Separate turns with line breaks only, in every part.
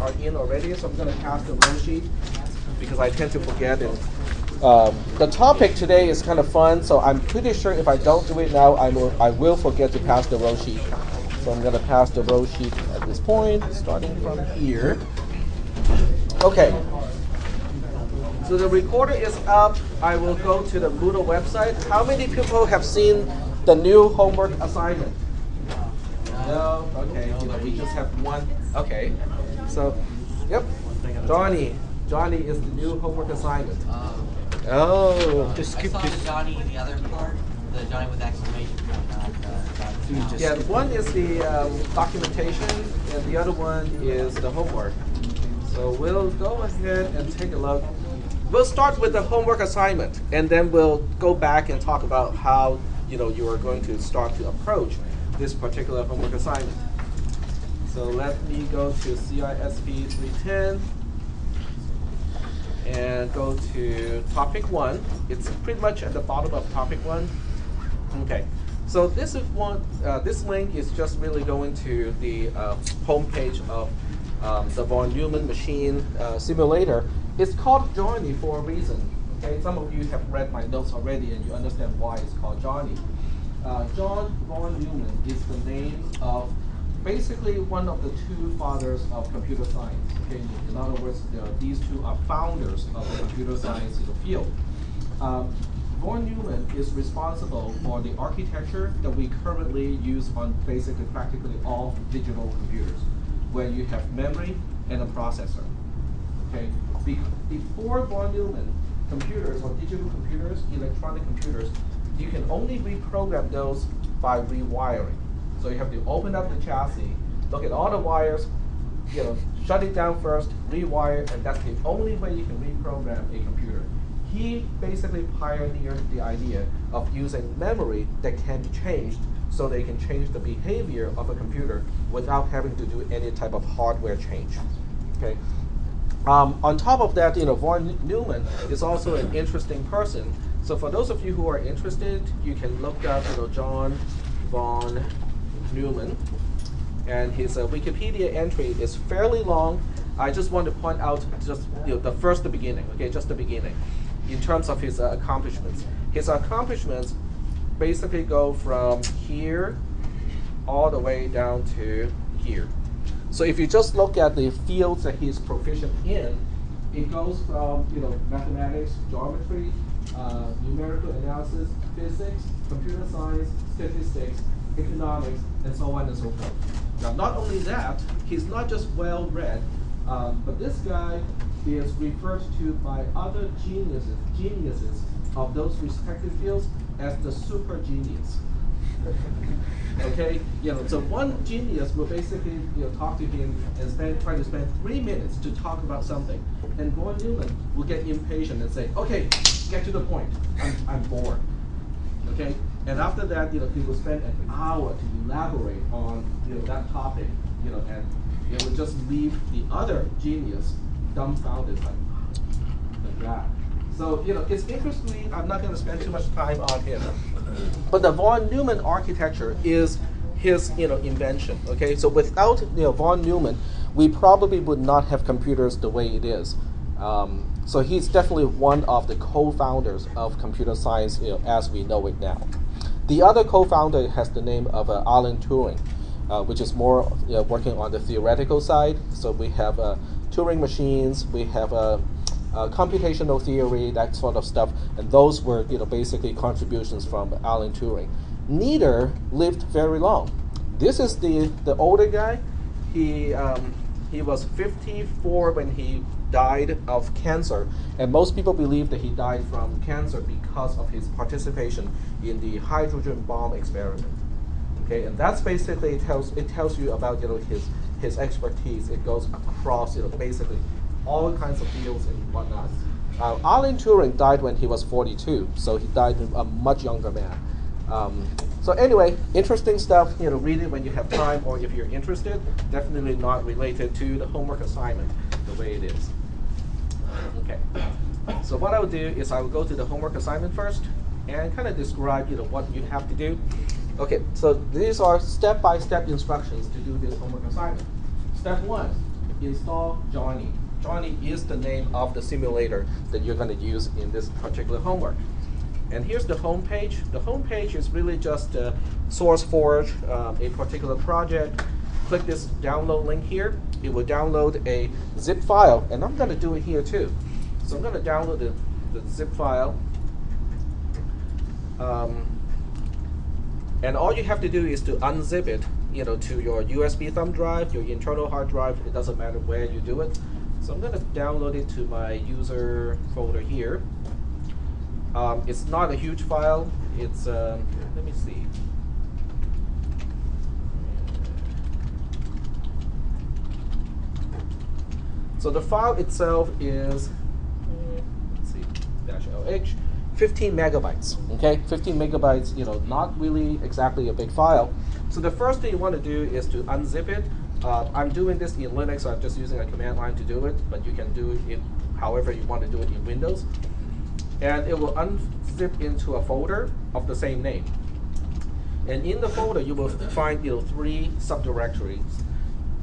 are in already, so I'm going to pass the roll sheet because I tend to forget it. The topic today is kind of fun, so I'm pretty sure if I don't do it now, I will forget to pass the roll sheet. So I'm going to pass the roll sheet at this point, starting from here. Okay. So the recorder is up. I will go to the Moodle website. How many people have seen the new homework assignment? No? Okay. We just have one. Okay. So, yep. Johnny. Johnny is the new homework assignment. Oh.
Just skip this. The Johnny in the other part. The Johnny with exclamation point.
Yeah, one is the documentation, and the other one is the homework. So we'll go ahead and take a look. We'll start with the homework assignment, and then we'll go back and talk about how you are going to start to approach this particular homework assignment. So let me go to cisp310 and go to topic 1. It's pretty much at the bottom of topic 1. Okay. So this is one. This link is just really going to the homepage of the von Neumann machine simulator. It's called Johnny for a reason. Okay, some of you have read my notes already, and you understand why it's called Johnny. John von Neumann is the name of basically one of the two fathers of computer science. Okay, in other words, these two are founders of the computer science field. Von Neumann is responsible for the architecture that we currently use on basically practically all digital computers, where you have memory and a processor. Okay, before von Neumann, computers or digital computers, electronic computers, you can only reprogram those by rewiring. So you have to open up the chassis, look at all the wires, shut it down first, rewire, and that's the only way you can reprogram a computer. He basically pioneered the idea of using memory that can be changed so they can change the behavior of a computer without having to do any type of hardware change. Okay. On top of that, von Neumann is also an interesting person. So for those of you who are interested, you can look up, John von Neumann, and his Wikipedia entry is fairly long. I just want to point out just the beginning. Okay, just the beginning. In terms of his accomplishments. His accomplishments basically go from here all the way down to here. So if you just look at the fields that he's proficient in, it goes from mathematics, geometry, numerical analysis, physics, computer science, statistics, economics, and so on and so forth. Now, not only that, he's not just well-read, but this guy is referred to by other geniuses of those respective fields as the super genius. Okay, so one genius will basically talk to him and try to spend 3 minutes to talk about something, and von Neumann will get impatient and say, "Okay, get to the point. I'm bored." Okay, and after that, he will spend an hour to elaborate on that topic, and it will just leave the other genius dumbfounded like that. So it's interesting. I'm not going to spend too much time on him, but the von Neumann architecture is his invention. Okay, so without von Neumann, we probably would not have computers the way it is. So he's definitely one of the co-founders of computer science as we know it now. The other co-founder has the name of Alan Turing, which is more working on the theoretical side. So we have Turing machines, we have computational theory, that sort of stuff, and those were basically contributions from Alan Turing. Neither lived very long. This is the older guy. He was 54 when he died of cancer, and most people believe that he died from cancer because of his participation in the hydrogen bomb experiment. Okay, and that's basically it tells you about his expertise. It goes across basically all kinds of fields and whatnot. Alan Turing died when he was 42, so he died a much younger man. So anyway, interesting stuff. Read it when you have time, or if you're interested. Definitely not related to the homework assignment the way it is. Okay. So what I will do is I will go to the homework assignment first and kind of describe what you have to do. Okay. So these are step-by-step instructions to do this homework assignment. Step 1. install Johnny. Johnny is the name of the simulator that you're going to use in this particular homework. And here's the home page. The home page is really just SourceForge, a particular project. Click this download link here. It will download a zip file, and I'm going to do it here too. So I'm going to download the zip file. And all you have to do is to unzip it, to your USB thumb drive, your internal hard drive. It doesn't matter where you do it. So I'm going to download it to my user folder here. It's not a huge file. It's let me see. So the file itself is let's see, -LH. 15 megabytes, okay? 15 megabytes, not really exactly a big file. So the first thing you want to do is to unzip it. I'm doing this in Linux, so I'm just using a command line to do it, but you can do it however you want to do it in Windows. And it will unzip into a folder of the same name. And in the folder, you will find 3 subdirectories.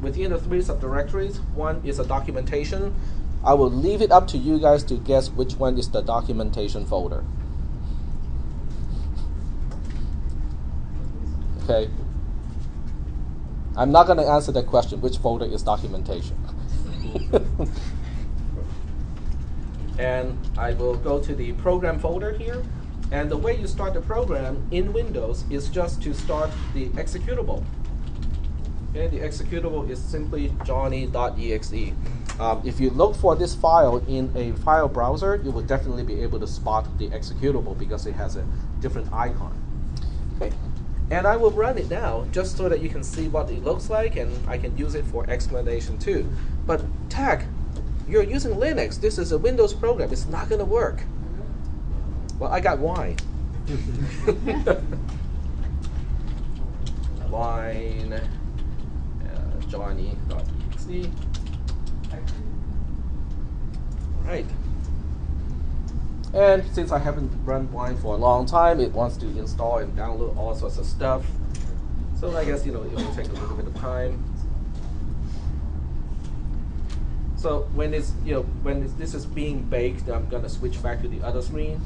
Within the 3 subdirectories, one is a documentation. I will leave it up to you guys to guess which one is the documentation folder. Okay. I'm not going to answer that question, which folder is documentation. And I will go to the program folder here. And the way you start the program in Windows is just to start the executable. Okay, the executable is simply johnny.exe. If you look for this file in a file browser, you will definitely be able to spot the executable because it has a different icon. Okay. And I will run it now just so that you can see what it looks like, and I can use it for explanation too. But Tech, you're using Linux. This is a Windows program. It's not going to work. Well, I got wine. Wine. Johnny.exe. Right. And since I haven't run Wine for a long time, it wants to install and download all sorts of stuff. So I guess it will take a little bit of time. So when this this is being baked, I'm gonna switch back to the other screen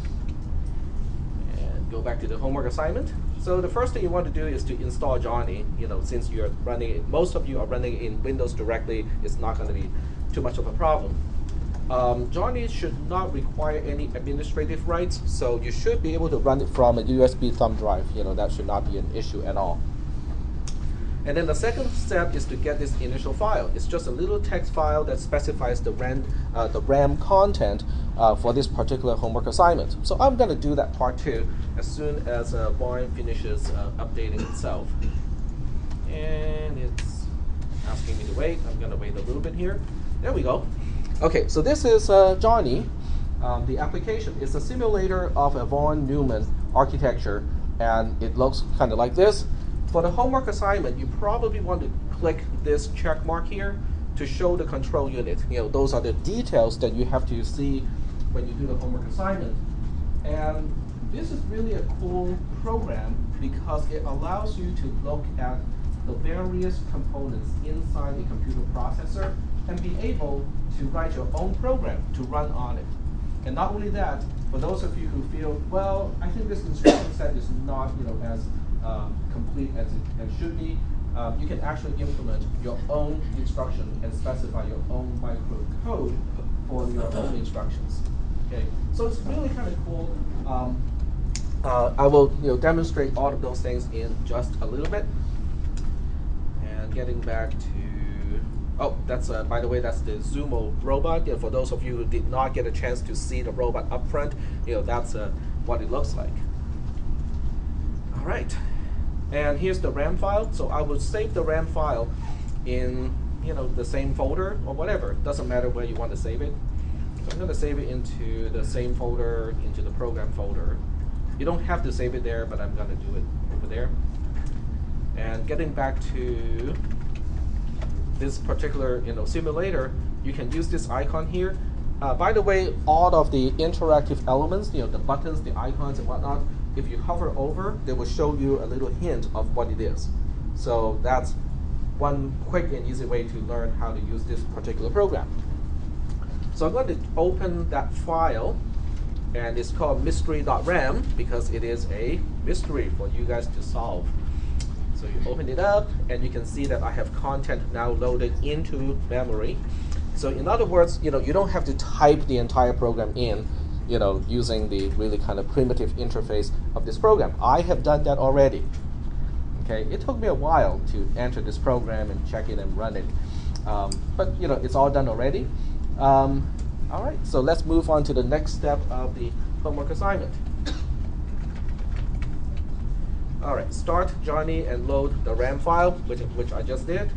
and go back to the homework assignment. So the first thing you want to do is to install Johnny. Since you're running it, most of you are running it in Windows directly, it's not going to be too much of a problem. Johnny should not require any administrative rights, so you should be able to run it from a USB thumb drive. That should not be an issue at all. And then the second step is to get this initial file. It's just a little text file that specifies the RAM content for this particular homework assignment. So I'm going to do that part too as soon as Wine finishes updating itself. And it's asking me to wait. I'm going to wait a little bit here. There we go. Okay, so this is Johnny. The application is a simulator of a von Neumann architecture, and it looks kind of like this. For the homework assignment, you probably want to click this check mark here to show the control unit. Those are the details that you have to see when you do the homework assignment. And this is really a cool program because it allows you to look at the various components inside the computer processor and be able to write your own program to run on it. And not only that, for those of you who feel, well, I think this instruction set is not as complete as it should be, you can actually implement your own instruction and specify your own microcode for your own instructions. Okay, so it's really kind of cool. I will demonstrate all of those things in just a little bit. And getting back to, oh, that's by the way, that's the Zumo Robot. For those of you who did not get a chance to see the robot up front, that's what it looks like. All right. And here's the RAM file. So I will save the RAM file in the same folder or whatever. It doesn't matter where you want to save it. So I'm going to save it into the same folder, into the program folder. You don't have to save it there, but I'm going to do it over there. And getting back to this particular simulator, you can use this icon here. By the way, all of the interactive elements, the buttons, the icons, and whatnot, if you hover over, they will show you a little hint of what it is. So that's one quick and easy way to learn how to use this particular program. So I'm going to open that file, and it's called mystery.ram because it is a mystery for you guys to solve. So you open it up, and you can see that I have content now loaded into memory. So in other words, you don't have to type the entire program in, using the really kind of primitive interface of this program. I have done that already. Okay, it took me a while to enter this program and check it and run it, but it's all done already. All right, so let's move on to the next step of the homework assignment. All right, start Johnny and load the RAM file, which I just did.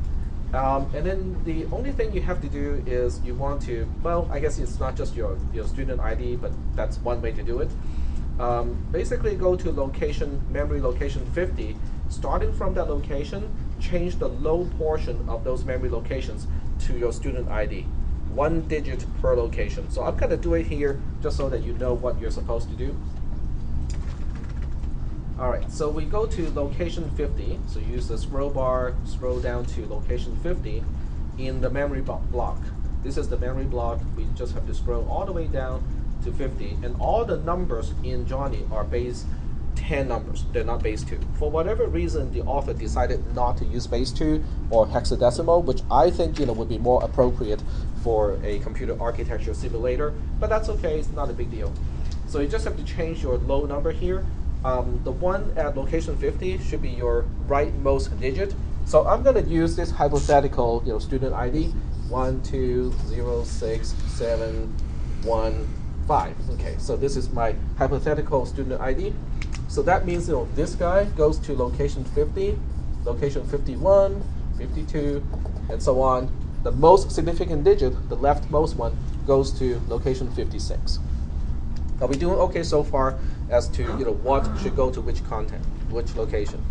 And then the only thing you have to do is you want to, well, I guess it's not just your student ID, but that's one way to do it. Basically go to memory location 50. Starting from that location, change the low portion of those memory locations to your student ID. 1 digit per location. So I'm going to do it here just so that you know what you're supposed to do. All right, so we go to location 50. So use the scroll bar, scroll down to location 50 in the memory block. This is the memory block. We just have to scroll all the way down to 50. And all the numbers in Johnny are base 10 numbers. They're not base 2. For whatever reason, the author decided not to use base 2 or hexadecimal, which I think would be more appropriate for a computer architecture simulator, but that's okay, it's not a big deal. So you just have to change your low number here. The one at location 50 should be your rightmost digit. So I'm going to use this hypothetical student ID 1206715. Okay, so this is my hypothetical student ID. So that means this guy goes to location 50, location 51, 52, and so on. The most significant digit, the leftmost one, goes to location 56. Are we doing okay so far as to what should go to which content, which location?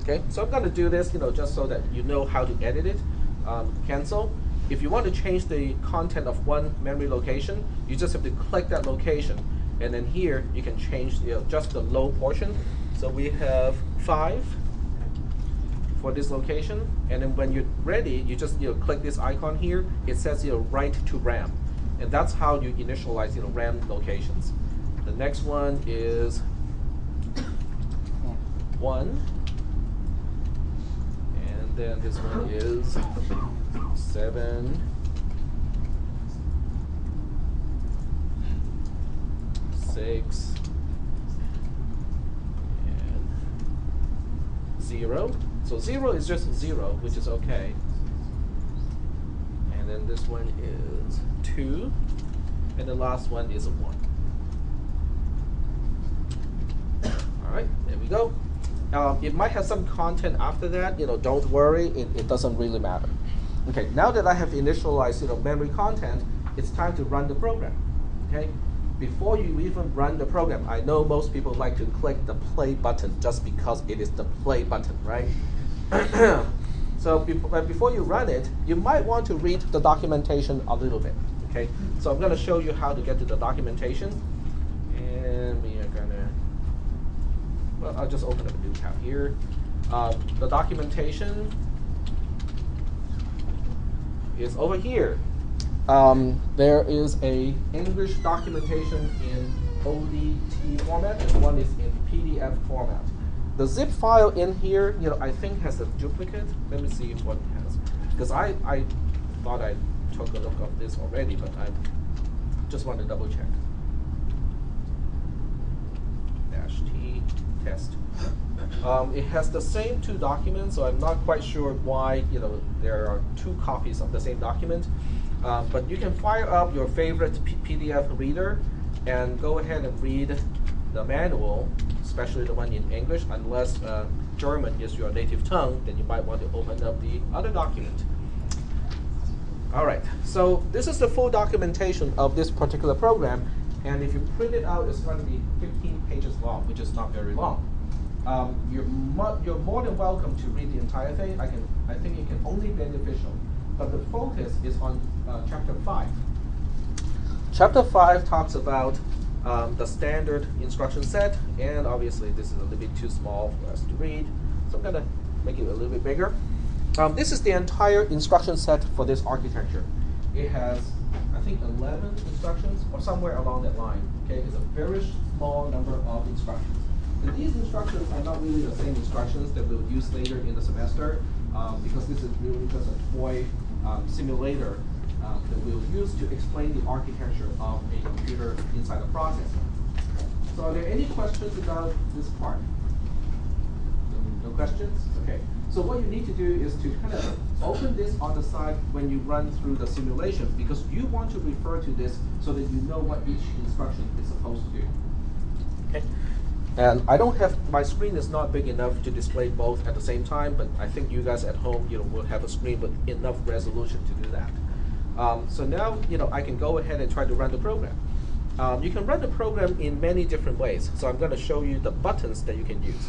Okay, so I'm going to do this just so that you know how to edit it. Cancel. If you want to change the content of one memory location, you just have to click that location, and then here you can change just the low portion. So we have 5 for this location, and then when you're ready, you just click this icon here. It says write to RAM, and that's how you initialize RAM locations. The next one is 1, and then this one is 7, 6, and 0. So 0 is just 0, which is okay. And then this one is 2, and the last one is a 1. All right, there we go. It might have some content after that. Don't worry, it doesn't really matter. Okay, now that I have initialized memory content, it's time to run the program. Okay, before you even run the program, I know most people like to click the play button just because it is the play button, right? So before you run it, you might want to read the documentation a little bit. Okay, so I'm going to show you how to get to the documentation, and we are going to. Well, I'll just open up a new tab here. The documentation is over here. There is a English documentation in ODT format, and one is in PDF format. The zip file in here, I think has a duplicate. Let me see what it has, because I thought I took a look of this already, but I just want to double check. -T test. It has the same 2 documents, so I'm not quite sure why there are 2 copies of the same document. But you can fire up your favorite PDF reader and go ahead and read the manual, especially the one in English. Unless German is your native tongue, then you might want to open up the other document. All right, so this is the full documentation of this particular program, and if you print it out, it's going to be 15 pages long, which is not very long. You're more than welcome to read the entire thing. I think it can only be beneficial, but the focus is on chapter 5. Chapter 5 talks about the standard instruction set, and obviously this is a little bit too small for us to read, so I'm going to make it a little bit bigger. This is the entire instruction set for this architecture. It has, I think, 11 instructions or somewhere along that line. Okay, it's a very small number of instructions. And these instructions are not really the same instructions that we'll use later in the semester, because this is really just a toy simulator that we'll use to explain the architecture of a computer inside a processor. So are there any questions about this part? No questions? Okay. So what you need to do is to kind of open this on the side when you run through the simulation, because you want to refer to this so that you know what each instruction is supposed to do. Okay. And I don't have, my screen is not big enough to display both at the same time, but I think you guys at home, will have a screen with enough resolution to do that. So now, I can go ahead and try to run the program. You can run the program in many different ways. So I'm going to show you the buttons that you can use.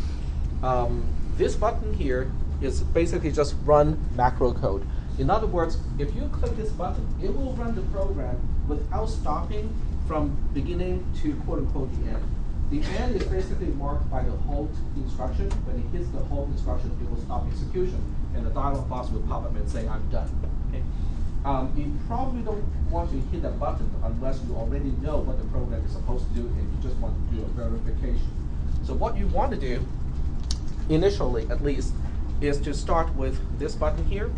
This button here is basically just run macro code. In other words, if you click this button, it will run the program without stopping from beginning to quote-unquote the end. The end is basically marked by the halt instruction. When it hits the halt instruction, it will stop execution, and the dialog box will pop up and say, I'm done. Okay? You probably don't want to hit that button unless you already know what the program is supposed to do and you just want to do a verification. So what you want to do, initially at least, is to start with this button here.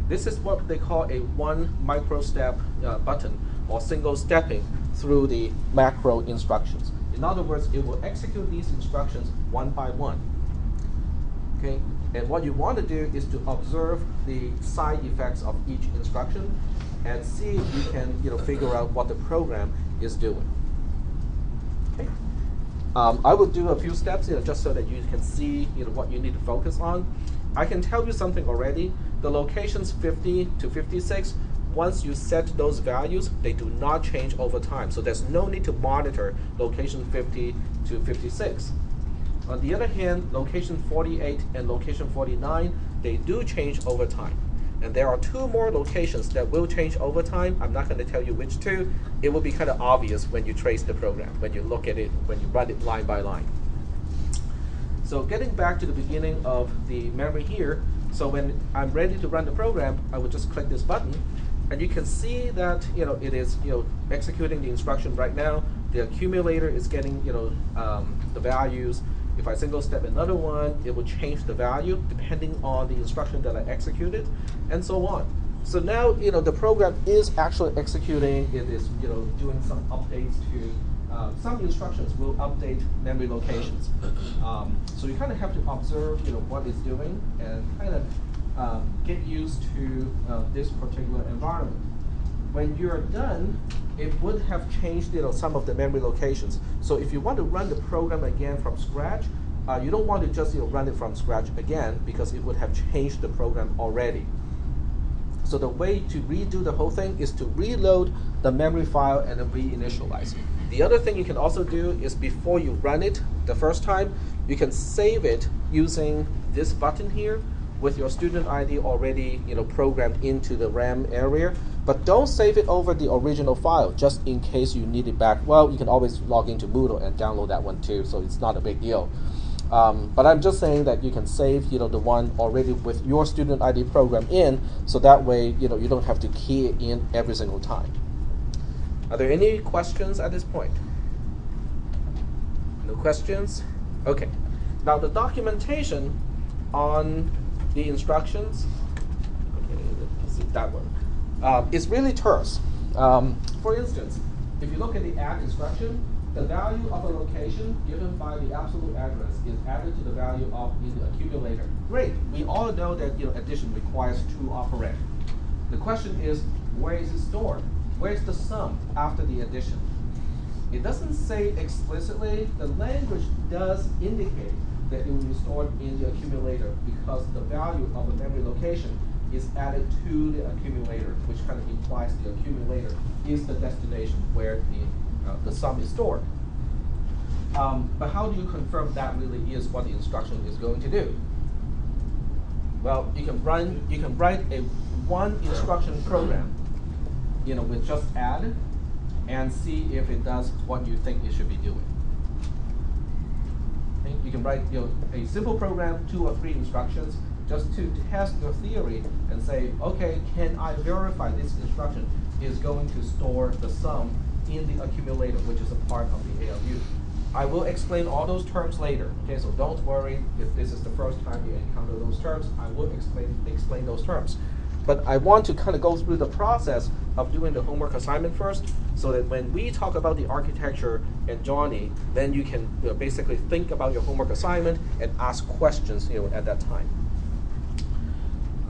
This is what they call a one micro step button, or single stepping through the macro instructions. In other words, it will execute these instructions one by one. Okay? And what you want to do is to observe the side effects of each instruction and see if you can figure out what the program is doing. Okay? I will do a few steps just so that you can see what you need to focus on. I can tell you something already. The locations 50 to 56, once you set those values, they do not change over time. So there's no need to monitor location 50 to 56. On the other hand, location 48 and location 49, they do change over time. And there are two more locations that will change over time. I'm not going to tell you which two. It will be kind of obvious when you trace the program, when you look at it, when you run it line by line. So getting back to the beginning of the memory here, so when I'm ready to run the program, I would just click this button, and you can see that it is executing the instruction right now. The accumulator is getting the values. If I single step another one, it will change the value depending on the instruction that I executed, and so on. So now the program is actually executing. It is doing some updates to. Some instructions will update memory locations. So you kind of have to observe what it's doing and kind of get used to this particular environment. When you're done, it would have changed some of the memory locations. So if you want to run the program again from scratch, you don't want to just run it from scratch again, because it would have changed the program already. So the way to redo the whole thing is to reload the memory file and then reinitialize it. The other thing you can also do is before you run it the first time, you can save it using this button here with your student ID already programmed into the RAM area. But don't save it over the original file, just in case you need it back. Well, you can always log into Moodle and download that one too, so it's not a big deal. But I'm just saying that you can save the one already with your student ID program in, so that way you don't have to key it in every single time. Are there any questions at this point? No questions? Okay. Now the documentation on the instructions, okay, let's see that one, is really terse. For instance, if you look at the add instruction, the value of a location given by the absolute address is added to the value of in the accumulator. Great. We all know that addition requires two operand. The question is, where is it stored? Where's the sum after the addition? It doesn't say explicitly. The language does indicate that it will be stored in the accumulator because the value of a memory location is added to the accumulator, which kind of implies the accumulator is the destination where the sum is stored. But how do you confirm that really is what the instruction is going to do? Well, you can write a one instruction program with just add and see if it does what you think it should be doing. Okay? You can write a simple program, 2 or 3 instructions, just to test your theory and say, okay, can I verify this instruction is going to store the sum in the accumulator, which is a part of the ALU. I will explain all those terms later, okay, so don't worry if this is the first time you encounter those terms. I will explain those terms. But I want to kind of go through the process of doing the homework assignment first, so that when we talk about the architecture and Johnny, then you can basically think about your homework assignment and ask questions at that time.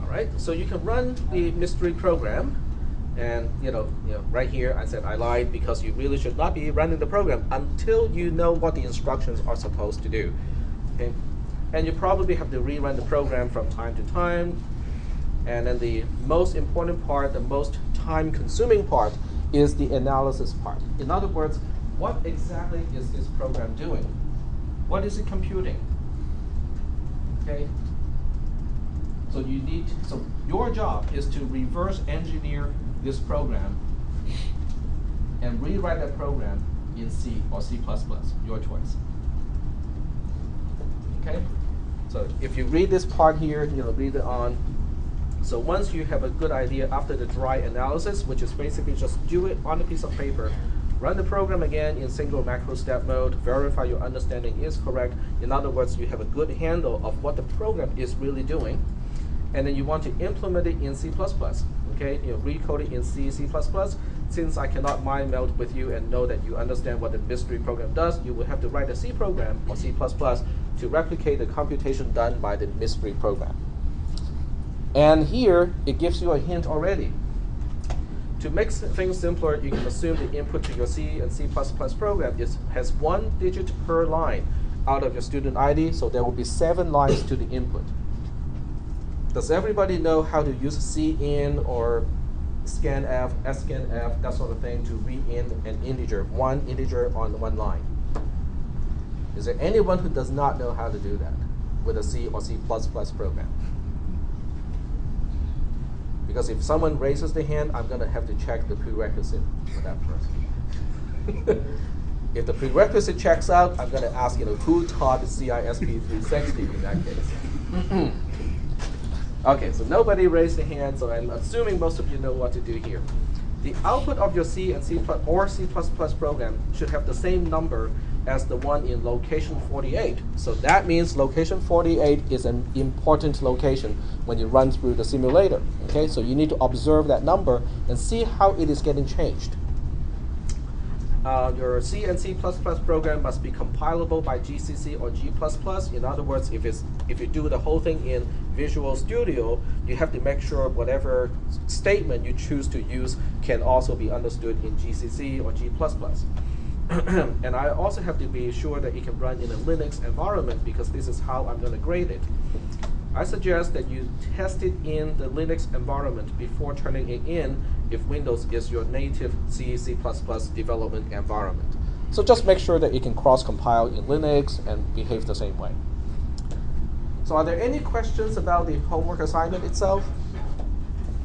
All right, so you can run the mystery program. And right here I said I lied, because you really should not be running the program until you know what the instructions are supposed to do. Okay, and you probably have to rerun the program from time to time. And then the most important part, the most time-consuming part, is the analysis part. In other words, what exactly is this program doing? What is it computing? Okay. So your job is to reverse engineer this program and rewrite that program in C or C++, your choice. Okay? So if you read this part here, read it on. So once you have a good idea after the dry analysis, which is basically just do it on a piece of paper, run the program again in single macro step mode, verify your understanding is correct. In other words, you have a good handle of what the program is really doing. And then you want to implement it in C++. Okay, recode it in C, C++. Since I cannot mind meld with you and know that you understand what the mystery program does, you will have to write a C program or C++ to replicate the computation done by the mystery program. And here, it gives you a hint already. To make things simpler, you can assume the input to your C and C++ program has 1 digit per line out of your student ID, so there will be 7 lines to the input. Does everybody know how to use cin or scanf, scanf, that sort of thing to read in an integer, 1 integer on 1 line? Is there anyone who does not know how to do that with a C or C++ program? Because if someone raises the hand, I'm going to have to check the prerequisite for that person. If the prerequisite checks out, I'm going to ask, who taught cisp310 in that case? Okay, so nobody raised the hand, so I'm assuming most of you know what to do here. The output of your C and C or C++ program should have the same number as the one in location 48. So that means location 48 is an important location when you run through the simulator. Okay, so you need to observe that number and see how it is getting changed. Your C and C++ program must be compilable by GCC or G++. In other words, if you do the whole thing in Visual Studio, you have to make sure whatever statement you choose to use can also be understood in GCC or G++. And I also have to be sure that it can run in a Linux environment, because this is how I'm going to grade it. I suggest that you test it in the Linux environment before turning it in if Windows is your native C, C++ development environment. So just make sure that it can cross-compile in Linux and behave the same way. So are there any questions about the homework assignment itself?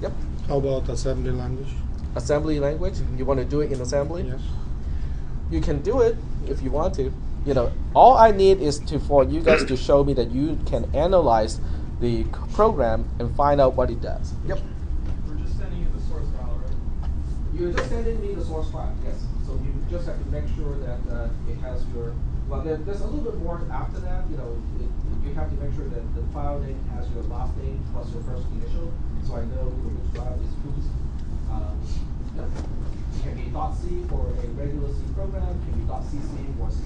Yep.
How about assembly language?
Assembly language? You want to do it in assembly?
Yes.
You can do it if you want to. All I need is for you guys to show me that you can analyze the program and find out what it does. Yep.
We're just sending you the source file, right?
You're just sending me the source file, yes. So you just have to make sure that it has your, well, there's a little bit more after that. You have to make sure that the file name has your last name plus your first initial, so I know which file is whose. Yep. It can be .c for a regular C program, it can be .cc for a C++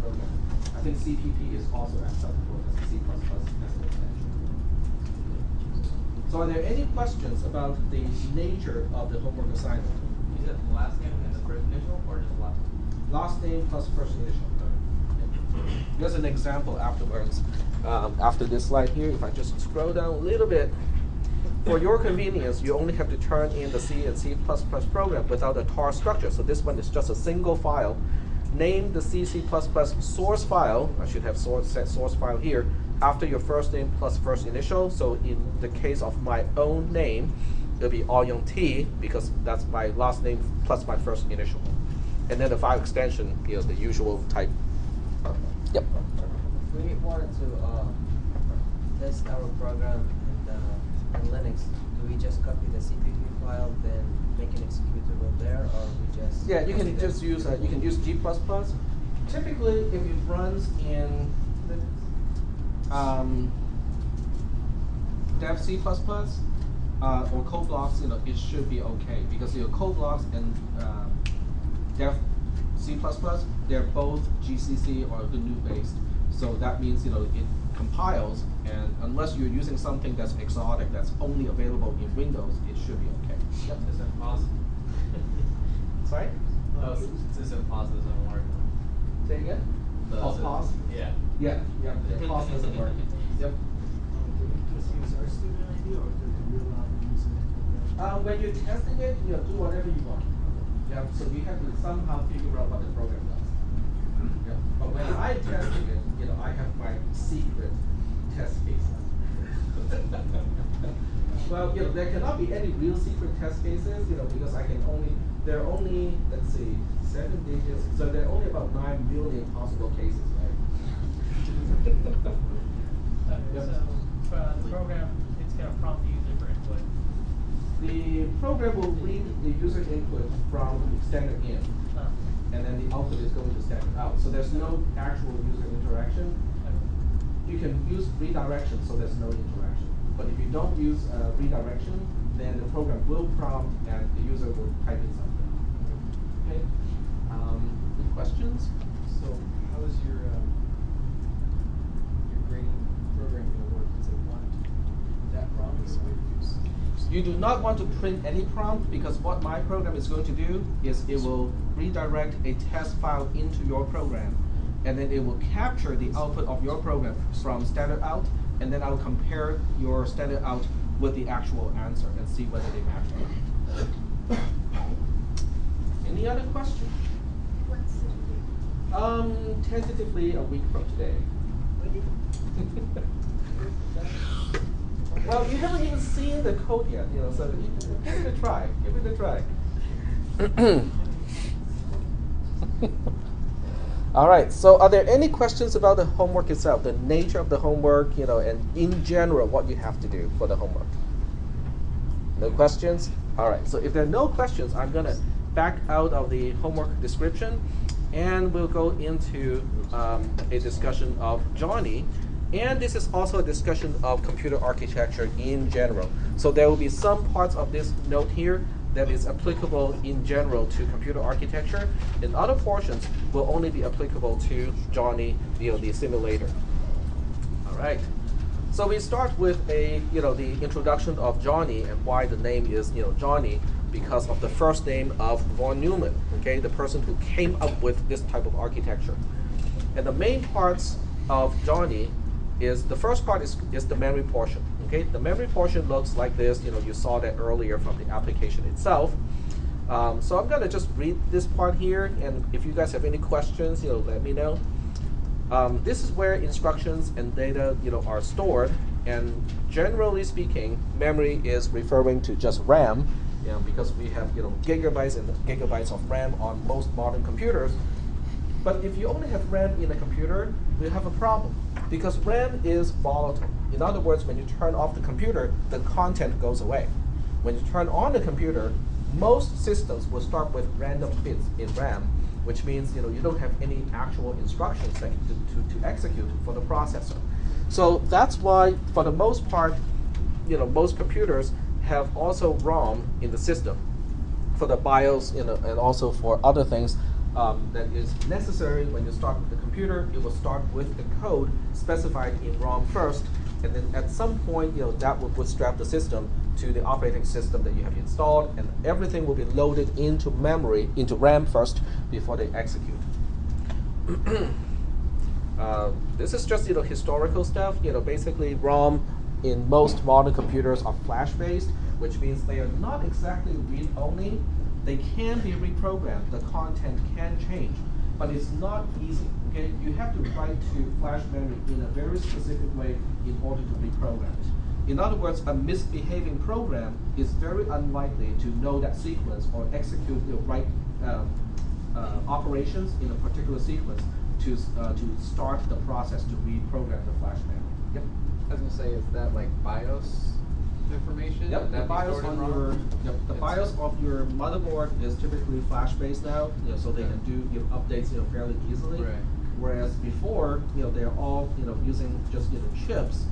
program. I think CPP is also acceptable as a C++ as an extension. So are there any questions about the nature of the homework assignment?
Is it the last name and the first initial, or just last name?
Last name plus first initial. There's an example afterwards. After this slide here, if I just scroll down a little bit, for your convenience, you only have to turn in the C and C++ program without a tar structure. So this one is just a single file. Name the C, C++ source file. I should have set source file here after your first name plus first initial. So in the case of my own name, it'll be Aoyong T, because that's my last name plus my first initial. And then the file extension, the usual type. Yep.
We wanted to
test our program in Linux, do we just copy the CPP file, then make an executable there, or we just
Yeah, you
copy
can
the
just use you can use G++. Typically, if it runs in dev C++ or code blocks, it should be okay because your code blocks and dev C++, they're both GCC or GNU based. So that means it compiles, and unless you're using something that's exotic, that's only available in Windows, it should be okay. Yep.
Is that pause?
Sorry?
System pause doesn't work.
Say again? Pause?
Yeah.
Yeah, the pause doesn't work. Yep.
Just use our student ID, or does it allow the user to program?
When you're testing it, do whatever you want. Yeah, so you have to somehow figure out what the program does. Yeah. But when I'm testing it, I have my secret test case. Well, there cannot be any real secret test cases, because there are only, let's see, 7 digits, so there are only about 9 million possible cases, right? Yep.
So the program, it's going to prompt the user for input.
The program will read the user input from standard in, and then the output is going to standard out. So there's no actual user interaction. You can use redirection, so there's no interaction. But if you don't use redirection, then the program will prompt and the user will type in something. Okay. Any questions?
So how is your grading program going to work? Does it want that prompt, or would you use?
You do not want to print any prompt, because what my program is going to do is it will redirect a test file into your program, and then it will capture the output of your program from standard out, and then I'll compare your standard out with the actual answer and see whether they match or not. Any other questions?
What's the date?
Tentatively a week from today. Well, you haven't even seen the code yet, so give it a try. Give it a try. All right, so are there any questions about the homework itself, the nature of the homework, and in general, what you have to do for the homework? No questions? All right, so if there are no questions, I'm going to back out of the homework description, and we'll go into a discussion of Johnny. And this is also a discussion of computer architecture in general. So there will be some parts of this note here that is applicable in general to computer architecture, and other portions will only be applicable to Johnny, the simulator. All right. So we start with the introduction of Johnny and why the name is Johnny, because of the first name of von Neumann, okay, the person who came up with this type of architecture. And the main parts of Johnny is, the first part is the memory portion. Okay, the memory portion looks like this. You saw that earlier from the application itself. So I'm gonna just read this part here, and if you guys have any questions, let me know. This is where instructions and data, are stored. And generally speaking, memory is referring to just RAM, because we have gigabytes and gigabytes of RAM on most modern computers. But if you only have RAM in a computer, we have a problem, because RAM is volatile. In other words, when you turn off the computer, the content goes away. When you turn on the computer, most systems will start with random bits in RAM, which means you don't have any actual instructions that to execute for the processor. So that's why, for the most part, most computers have also ROM in the system for the BIOS, and also for other things. That is necessary when you start with the computer. It will start with the code specified in ROM first, and then at some point, that will bootstrap the system to the operating system that you have installed, and everything will be loaded into memory, into RAM first, before they execute. This is just historical stuff. Basically, ROM in most modern computers are flash-based, which means they are not exactly read-only. They can be reprogrammed. The content can change, but it's not easy. Okay, you have to write to flash memory in a very specific way in order to reprogram it. In other words, a misbehaving program is very unlikely to know that sequence or execute the right operations in a particular sequence to start the process to reprogram the flash memory. Yep.
I was gonna say, is that like BIOS information?
Yep,
Would
the
that be
BIOS
stored in
on
ROM?
your the
It's-
BIOS of your motherboard is typically flash-based now, so they can do updates, fairly easily.
Right.
Whereas before, they're all, using just chips.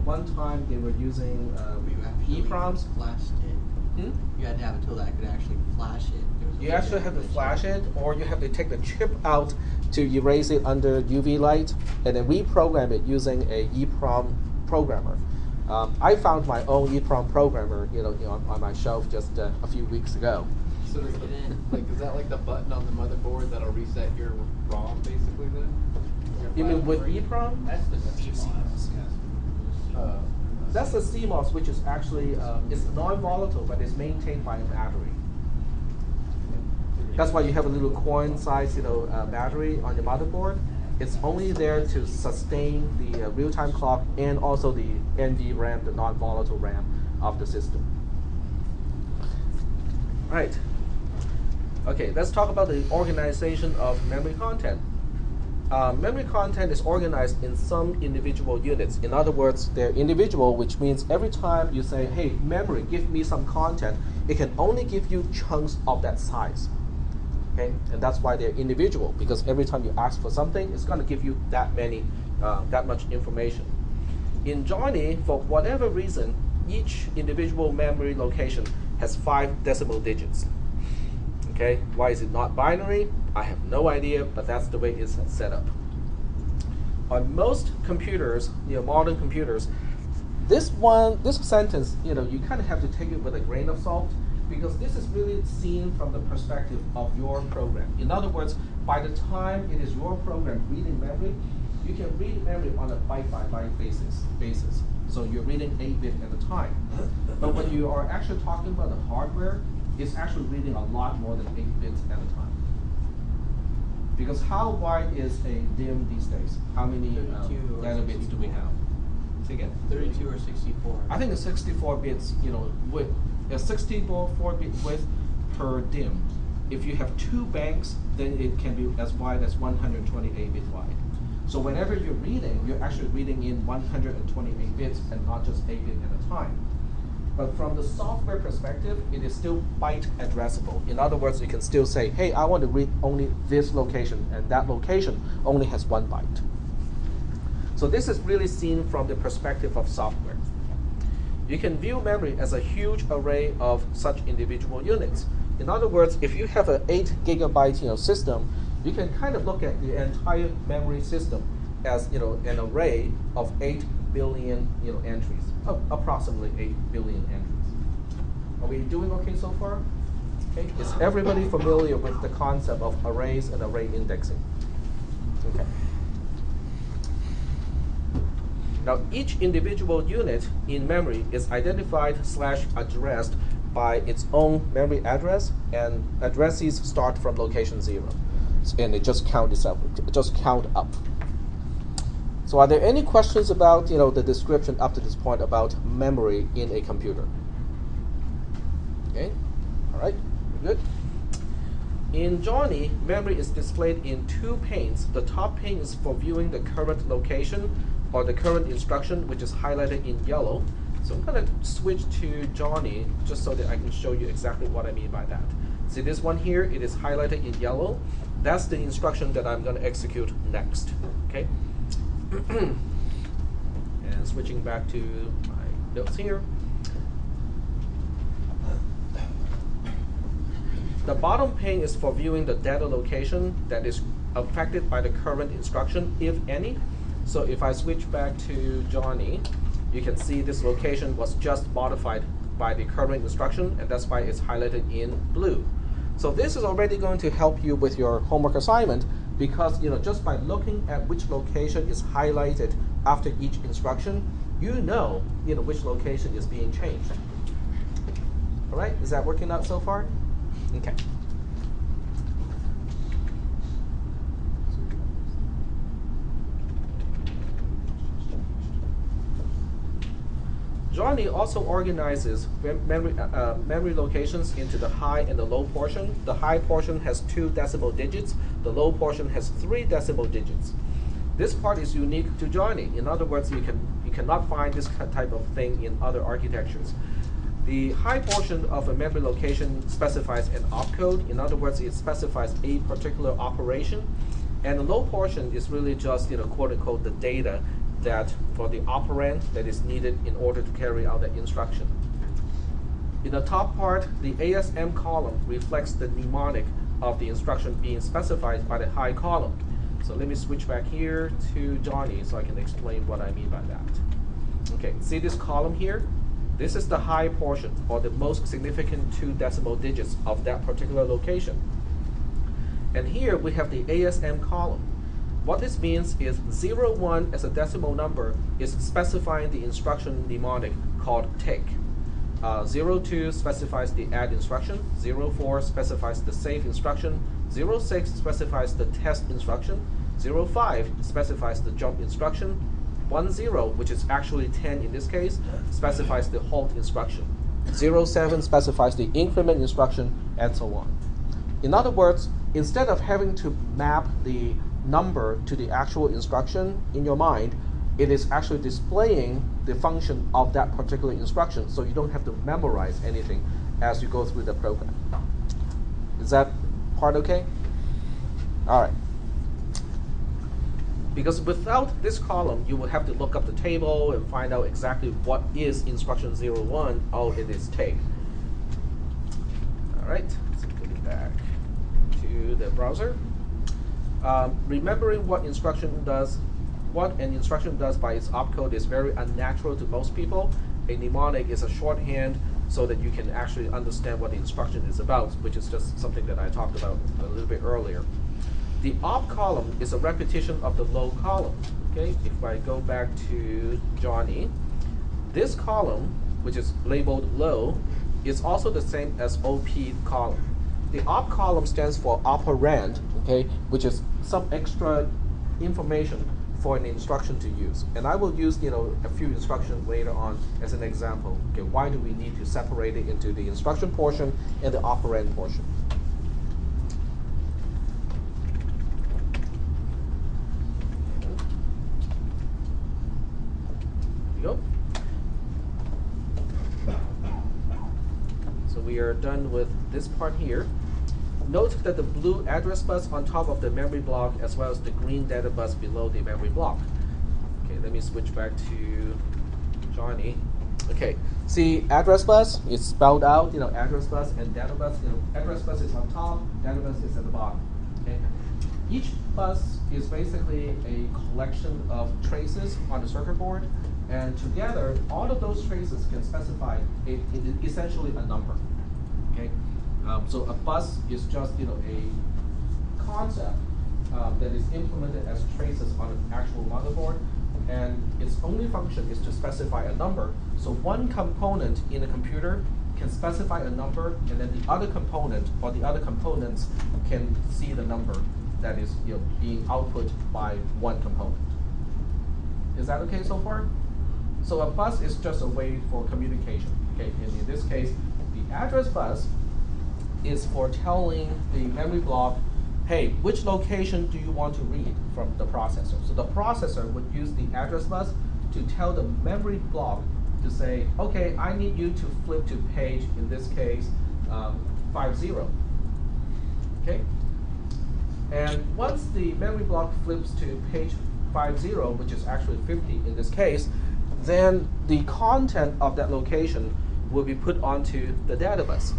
One time they were using
You actually
EEPROMs.
flashed it.
Hmm?
You had to have a tool that could actually flash it. There was a
You
way
actually have to
glitch
flash it, or you have to take the chip out to erase it under UV light, and then reprogram it using a EEPROM programmer. I found my own EEPROM programmer, on my shelf just a few weeks ago.
So does
Break it in.
is that like the button on the motherboard that'll reset your ROM basically then?
You mean with EEPROM?
That's the CMOS.
That's the CMOS, which is actually it's non-volatile, but it's maintained by a battery. That's why you have a little coin-sized, battery on your motherboard. It's only there to sustain the real-time clock and also the NVRAM, the non-volatile RAM of the system. Right. Okay, let's talk about the organization of memory content. Memory content is organized in some individual units. In other words, they're individual, which means every time you say, hey, memory, give me some content, it can only give you chunks of that size. Okay? And that's why they're individual, because every time you ask for something, it's going to give you that much information. In Johnny, for whatever reason, each individual memory location has 5 decimal digits. Okay, why is it not binary? I have no idea, but that's the way it's set up. On most computers, modern computers, this sentence, you kind of have to take it with a grain of salt, because this is really seen from the perspective of your program. In other words, by the time it is your program reading memory, you can read memory on a byte-by-byte basis. So you're reading 8-bit at a time. But when you are actually talking about the hardware, it's actually reading a lot more than 8 bits at a time. Because how wide is a DIMM these days? How many
32 or
data bits do we
64.
have? Say again?
32 or 64.
I think it's 64 bits, width. A 64-bit width per DIMM. If you have 2 banks, then it can be as wide as 128-bit wide. So whenever you're reading, you're actually reading in 128 bits and not just 8-bit at a time. But from the software perspective, it is still byte addressable. In other words, you can still say, hey, I want to read only this location, and that location only has 1 byte. So this is really seen from the perspective of software. You can view memory as a huge array of such individual units. In other words, if you have an 8 gigabyte system, you can kind of look at the entire memory system as an array of 8 billion entries, approximately 8 billion entries. Are we doing okay so far? Okay. Is everybody familiar with the concept of arrays and array indexing? Okay. Now, each individual unit in memory is identified/addressed by its own memory address, and addresses start from location 0. And it just count itself, just count up. So are there any questions about the description up to this point about memory in a computer? Okay, all right, we're good. In Johnny, memory is displayed in 2 panes. The top pane is for viewing the current location or the current instruction, which is highlighted in yellow. So I'm going to switch to Johnny just so that I can show you exactly what I mean by that. See this one here, it is highlighted in yellow. That's the instruction that I'm going to execute next. Okay. And switching back to my notes here. The bottom pane is for viewing the data location that is affected by the current instruction, if any. So if I switch back to Johnny, you can see this location was just modified by the current instruction, and that's why it's highlighted in blue. So this is already going to help you with your homework assignment, because just by looking at which location is highlighted after each instruction, you know which location is being changed. All right, is that working out so far? Okay. Johnny also organizes memory locations into the high and the low portion. The high portion has 2 decimal digits. The low portion has 3 decimal digits. This part is unique to Johnny. In other words, you cannot find this type of thing in other architectures. The high portion of a memory location specifies an opcode. In other words, it specifies a particular operation. And the low portion is really just, quote unquote, the data that for the operand that is needed in order to carry out that instruction. In the top part, the ASM column reflects the mnemonic of the instruction being specified by the high column. So let me switch back here to Johnny so I can explain what I mean by that. Okay, see this column here? This is the high portion, or the most significant 2 decimal digits of that particular location. And here we have the ASM column. What this means is 01 as a decimal number is specifying the instruction mnemonic called take. 02 specifies the add instruction, 04 specifies the save instruction, 06 specifies the test instruction, 05 specifies the jump instruction, 10, which is actually 10 in this case, specifies the halt instruction, 07 specifies the increment instruction, and so on. In other words, instead of having to map the number to the actual instruction in your mind, it is actually displaying the function of that particular instruction, so you don't have to memorize anything as you go through the program. Is that part okay? All right. Because without this column, you will have to look up the table and find out exactly what is instruction 01. Oh, it is take. All right, let's go back to the browser. Remembering what an instruction does by its opcode is very unnatural to most people. A mnemonic is a shorthand so that you can actually understand what the instruction is about, which is just something that I talked about a little bit earlier. The op column is a repetition of the low column. Okay, if I go back to Johnny, this column, which is labeled low, is also the same as OP column. The op column stands for operand, okay, which is some extra information for an instruction to use. And I will use, a few instructions later on as an example. Okay, why do we need to separate it into the instruction portion and the operand portion? There you go. So we are done with this part here. Note that the blue address bus on top of the memory block as well as the green data bus below the memory block. Okay, let me switch back to Johnny. Okay, see address bus is spelled out, address bus and data bus. Address bus is on top, data bus is at the bottom. Okay, each bus is basically a collection of traces on the circuit board, and together all of those traces can specify essentially a number. Okay. So a bus is just a concept that is implemented as traces on an actual motherboard, and its only function is to specify a number. So one component in a computer can specify a number, and then the other component or the other components can see the number that is being output by one component. Is that okay so far? So a bus is just a way for communication. Okay, and in this case, the address bus is for telling the memory block, hey, which location do you want to read from the processor? So the processor would use the address bus to tell the memory block to say, okay, I need you to flip to page, in this case, 50. Okay? And once the memory block flips to page 50, which is actually 50 in this case, then the content of that location will be put onto the data bus.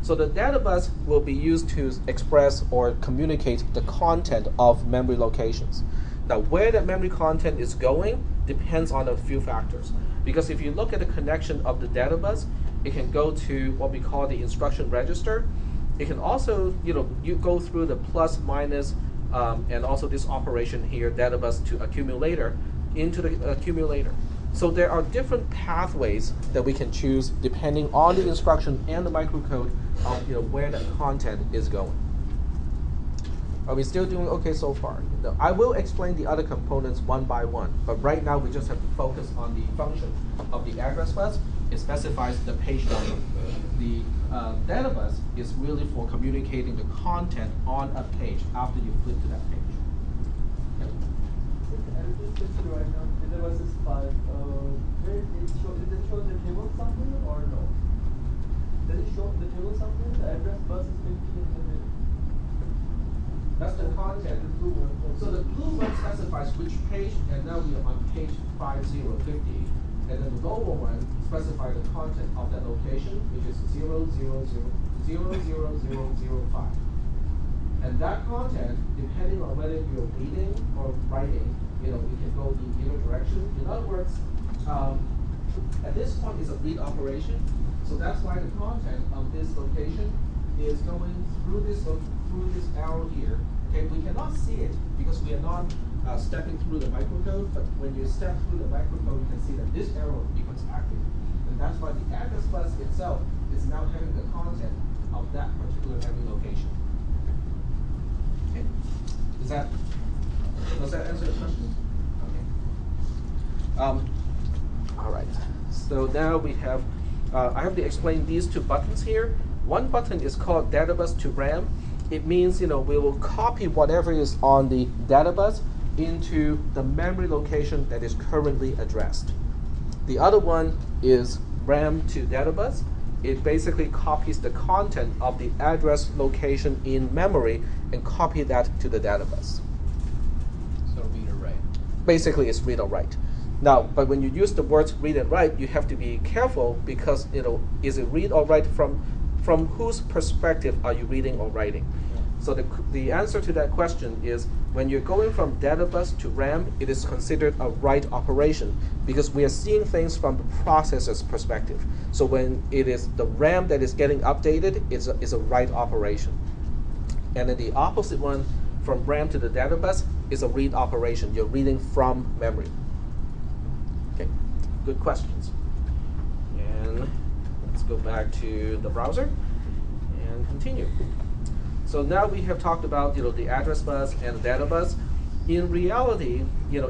So the data bus will be used to express or communicate the content of memory locations. Now, where that memory content is going depends on a few factors. Because if you look at the connection of the data bus, it can go to what we call the instruction register. It can also, you go through the plus, minus, and also this operation here, data bus to accumulator, into the accumulator. So there are different pathways that we can choose depending on the instruction and the microcode of where that content is going. Are we still doing okay so far? I will explain the other components one by one, but right now we just have to focus on the function of the address bus. It specifies the page number. The data bus is really for communicating the content on a page after you flip to that page. Okay.
50 right now, database is 5. Where it show the table somewhere or no? Does it show the table somewhere? The address bus is 50 in the middle.
That's the content.
The blue one.
So the blue one specifies which page, and now we are on page 5050. And then the lower one specifies the content of that location, which is 0000005. And that content, depending on whether you're reading or writing, it can go in either direction. In other words, at this point is a read operation. So that's why the content of this location is going through this arrow here. Okay, we cannot see it because we are not stepping through the microcode, but when you step through the microcode, you can see that this arrow becomes active. And that's why the address bus itself is now having the content of that particular memory location. Okay. Does that answer the question? Okay. All right. So now we have, I have to explain these two buttons here. One button is called data bus to RAM. It means, we will copy whatever is on the data bus into the memory location that is currently addressed. The other one is RAM to data bus. It basically copies the content of the address location in memory and copy that to the data bus.
So read or write.
Basically, it's read or write. Now, but when you use the words read and write, you have to be careful because, is it read or write from whose perspective are you reading or writing? So the answer to that question is when you're going from data bus to RAM, it is considered a write operation because we are seeing things from the processor's perspective. So when it is the RAM that is getting updated, it's a write operation. And then the opposite one, from RAM to the data bus, is a read operation. You're reading from memory. Okay, good questions. And let's go back to the browser and continue. So now we have talked about the address bus and the data bus. In reality,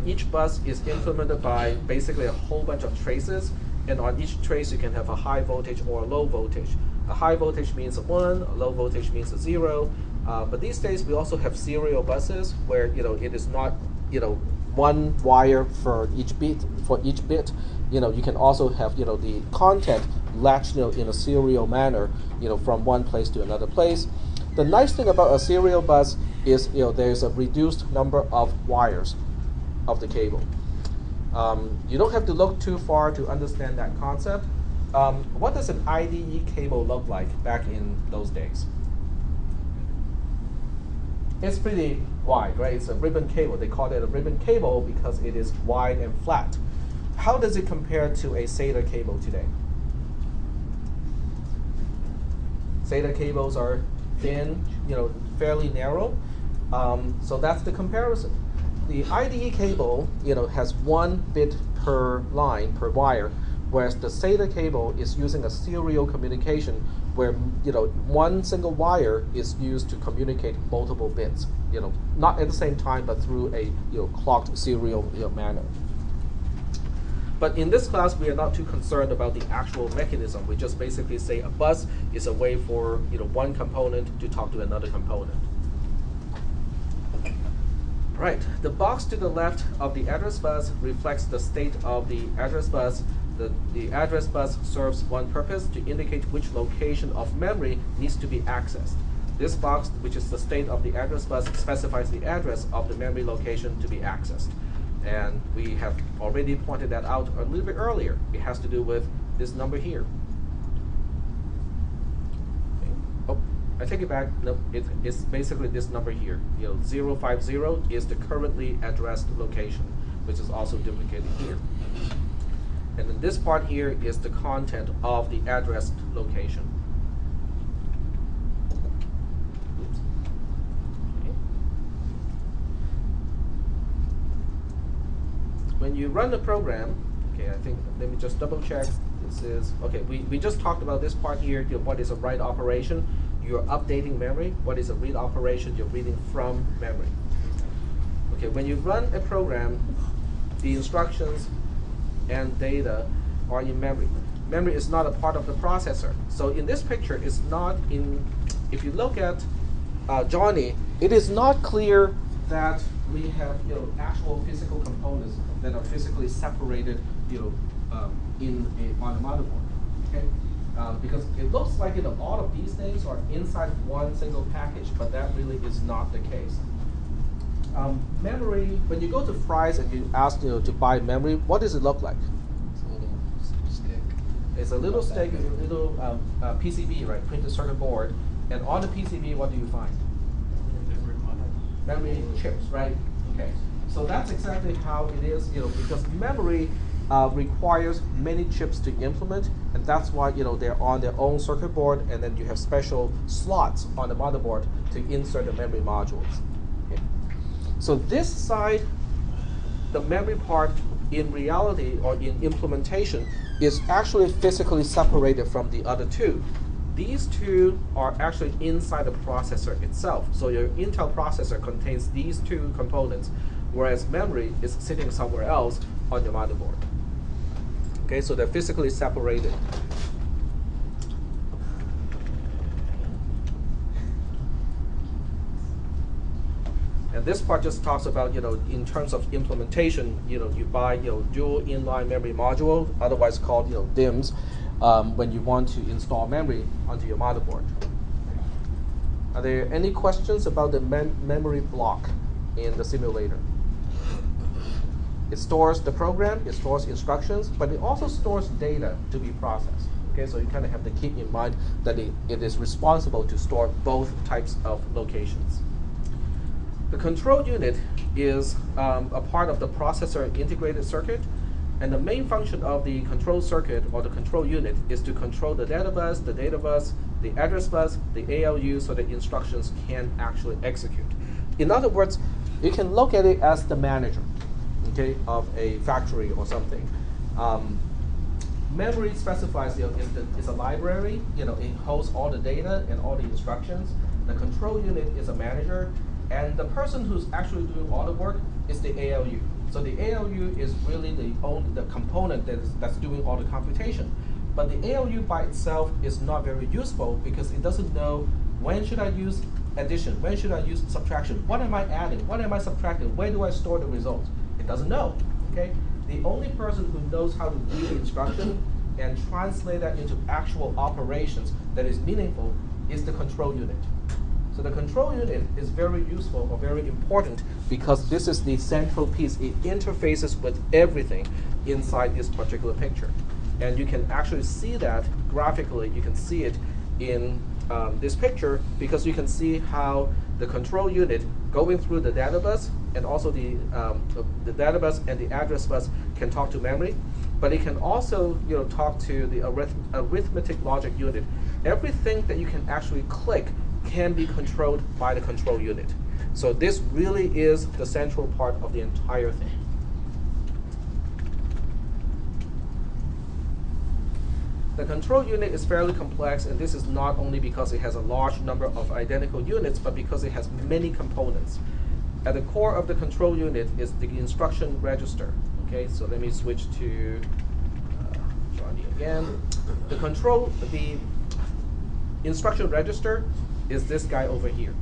each bus is implemented by basically a whole bunch of traces, and on each trace you can have a high voltage or a low voltage. A high voltage means a 1, a low voltage means a 0. But these days we also have serial buses where it is not one wire for each bit. You can also have the content latched in a serial manner from one place to another place. The nice thing about a serial bus is there's a reduced number of wires of the cable. You don't have to look too far to understand that concept. What does an IDE cable look like back in those days? It's pretty wide, right? It's a ribbon cable. They call it a ribbon cable because it is wide and flat. How does it compare to a SATA cable today? SATA cables are thin, fairly narrow. So that's the comparison. The IDE cable, has 1 bit per line, per wire, whereas the SATA cable is using a serial communication where, one single wire is used to communicate multiple bits, not at the same time, but through a, clocked serial manner. But in this class, we are not too concerned about the actual mechanism. We just basically say a bus is a way for one component to talk to another component. Right, the box to the left of the address bus reflects the state of the address bus. The address bus serves one purpose, to indicate which location of memory needs to be accessed. This box, which is the state of the address bus, specifies the address of the memory location to be accessed. And we have already pointed that out a little bit earlier. It has to do with this number here. Okay. Oh, I take it back. No, it's basically this number here. 050 is the currently addressed location, which is also duplicated here. And then this part here is the content of the addressed location. Oops. Okay. When you run the program, okay, I think, let me just double check. This is, okay, we just talked about this part here, what is a write operation. You're updating memory. What is a read operation? You're reading from memory. Okay, when you run a program, the instructions and data are in memory. Memory is not a part of the processor. So in this picture, it's not in, if you look at Johnny, it is not clear that we have actual physical components that are physically separated on a motherboard. Okay, because it looks like all of these things are inside one single package, but that really is not the case. Memory. When you go to Fry's and you ask to buy memory, what does it look like?
It's a little stick.
It's a little stick, it's a little PCB, right? Printed circuit board. And on the PCB, what do you find? Memory chips, right? Okay. So that's exactly how it is, because memory requires many chips to implement, and that's why they're on their own circuit board, and then you have special slots on the motherboard to insert the memory modules. Okay. So this side, the memory part, in reality or in implementation, is actually physically separated from the other two. These two are actually inside the processor itself. So your Intel processor contains these two components, whereas memory is sitting somewhere else on your motherboard. Okay, so they're physically separated. And this part just talks about, in terms of implementation, you buy, dual inline memory module, otherwise called, DIMMs, when you want to install memory onto your motherboard. Are there any questions about the memory block in the simulator? It stores the program, it stores instructions, but it also stores data to be processed. Okay, so you kind of have to keep in mind that it is responsible to store both types of locations. The control unit is a part of the processor integrated circuit, and the main function of the control circuit or the control unit is to control the data bus, the address bus, the ALU, so that instructions can actually execute. In other words, you can look at it as the manager, okay, of a factory or something. Memory specifies is a library, it holds all the data and all the instructions. The control unit is a manager, and the person who's actually doing all the work is the ALU. So the ALU is really the component that's doing all the computation. But the ALU by itself is not very useful because it doesn't know when should I use addition, when should I use subtraction, what am I adding, what am I subtracting, where do I store the results? It doesn't know. Okay? The only person who knows how to read the instruction and translate that into actual operations that is meaningful is the control unit. So the control unit is very useful or very important because this is the central piece. It interfaces with everything inside this particular picture. And you can actually see that graphically. You can see it in this picture because you can see how the control unit going through the data bus and also the data bus and the address bus can talk to memory, but it can also talk to the arithmetic logic unit. Everything that you can actually click can be controlled by the control unit. So this really is the central part of the entire thing. The control unit is fairly complex, and this is not only because it has a large number of identical units, but because it has many components. At the core of the control unit is the instruction register. Okay, so let me switch to Johnny again. The instruction register is this guy over here.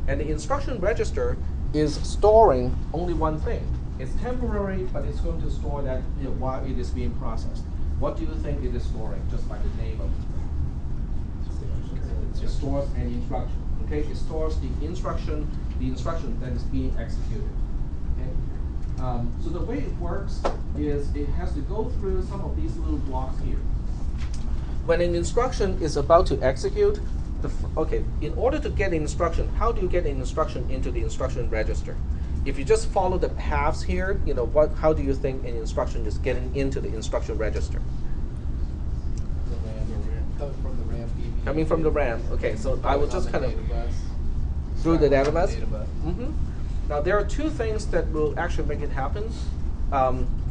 And the instruction register is storing only one thing. It's temporary, but it's going to store that while it is being processed. What do you think it is storing, just by the name of it? It stores an instruction. Okay, it stores the instruction that is being executed. Okay? So the way it works is it has to go through some of these little blocks here. When an instruction is about to execute, in order to get an instruction, how do you get an instruction into the instruction register? If you just follow the paths here, how do you think an instruction is getting into the instruction register?
Coming from the RAM.
Coming from the RAM. Okay, so I will just kind of through the data bus. Mm-hmm. Now there are two things that will actually make it happen.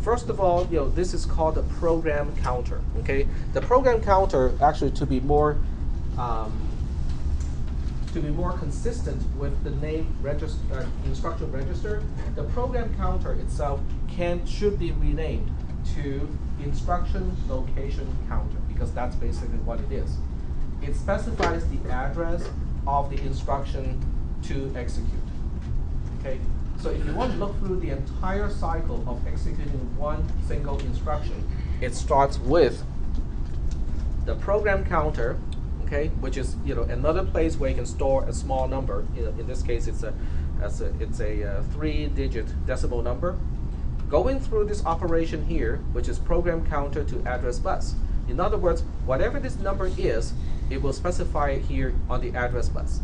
First of all, this is called the program counter. Okay, the program counter actually to be more consistent with the name instruction register, the program counter itself should be renamed to instruction location counter because that's basically what it is. It specifies the address of the instruction to execute. Okay, so if you want to look through the entire cycle of executing one single instruction, it starts with the program counter, okay, which is another place where you can store a small number. In this case, it's a 3-digit decimal number. Going through this operation here, which is program counter to address bus. In other words, whatever this number is, it will specify it here on the address bus.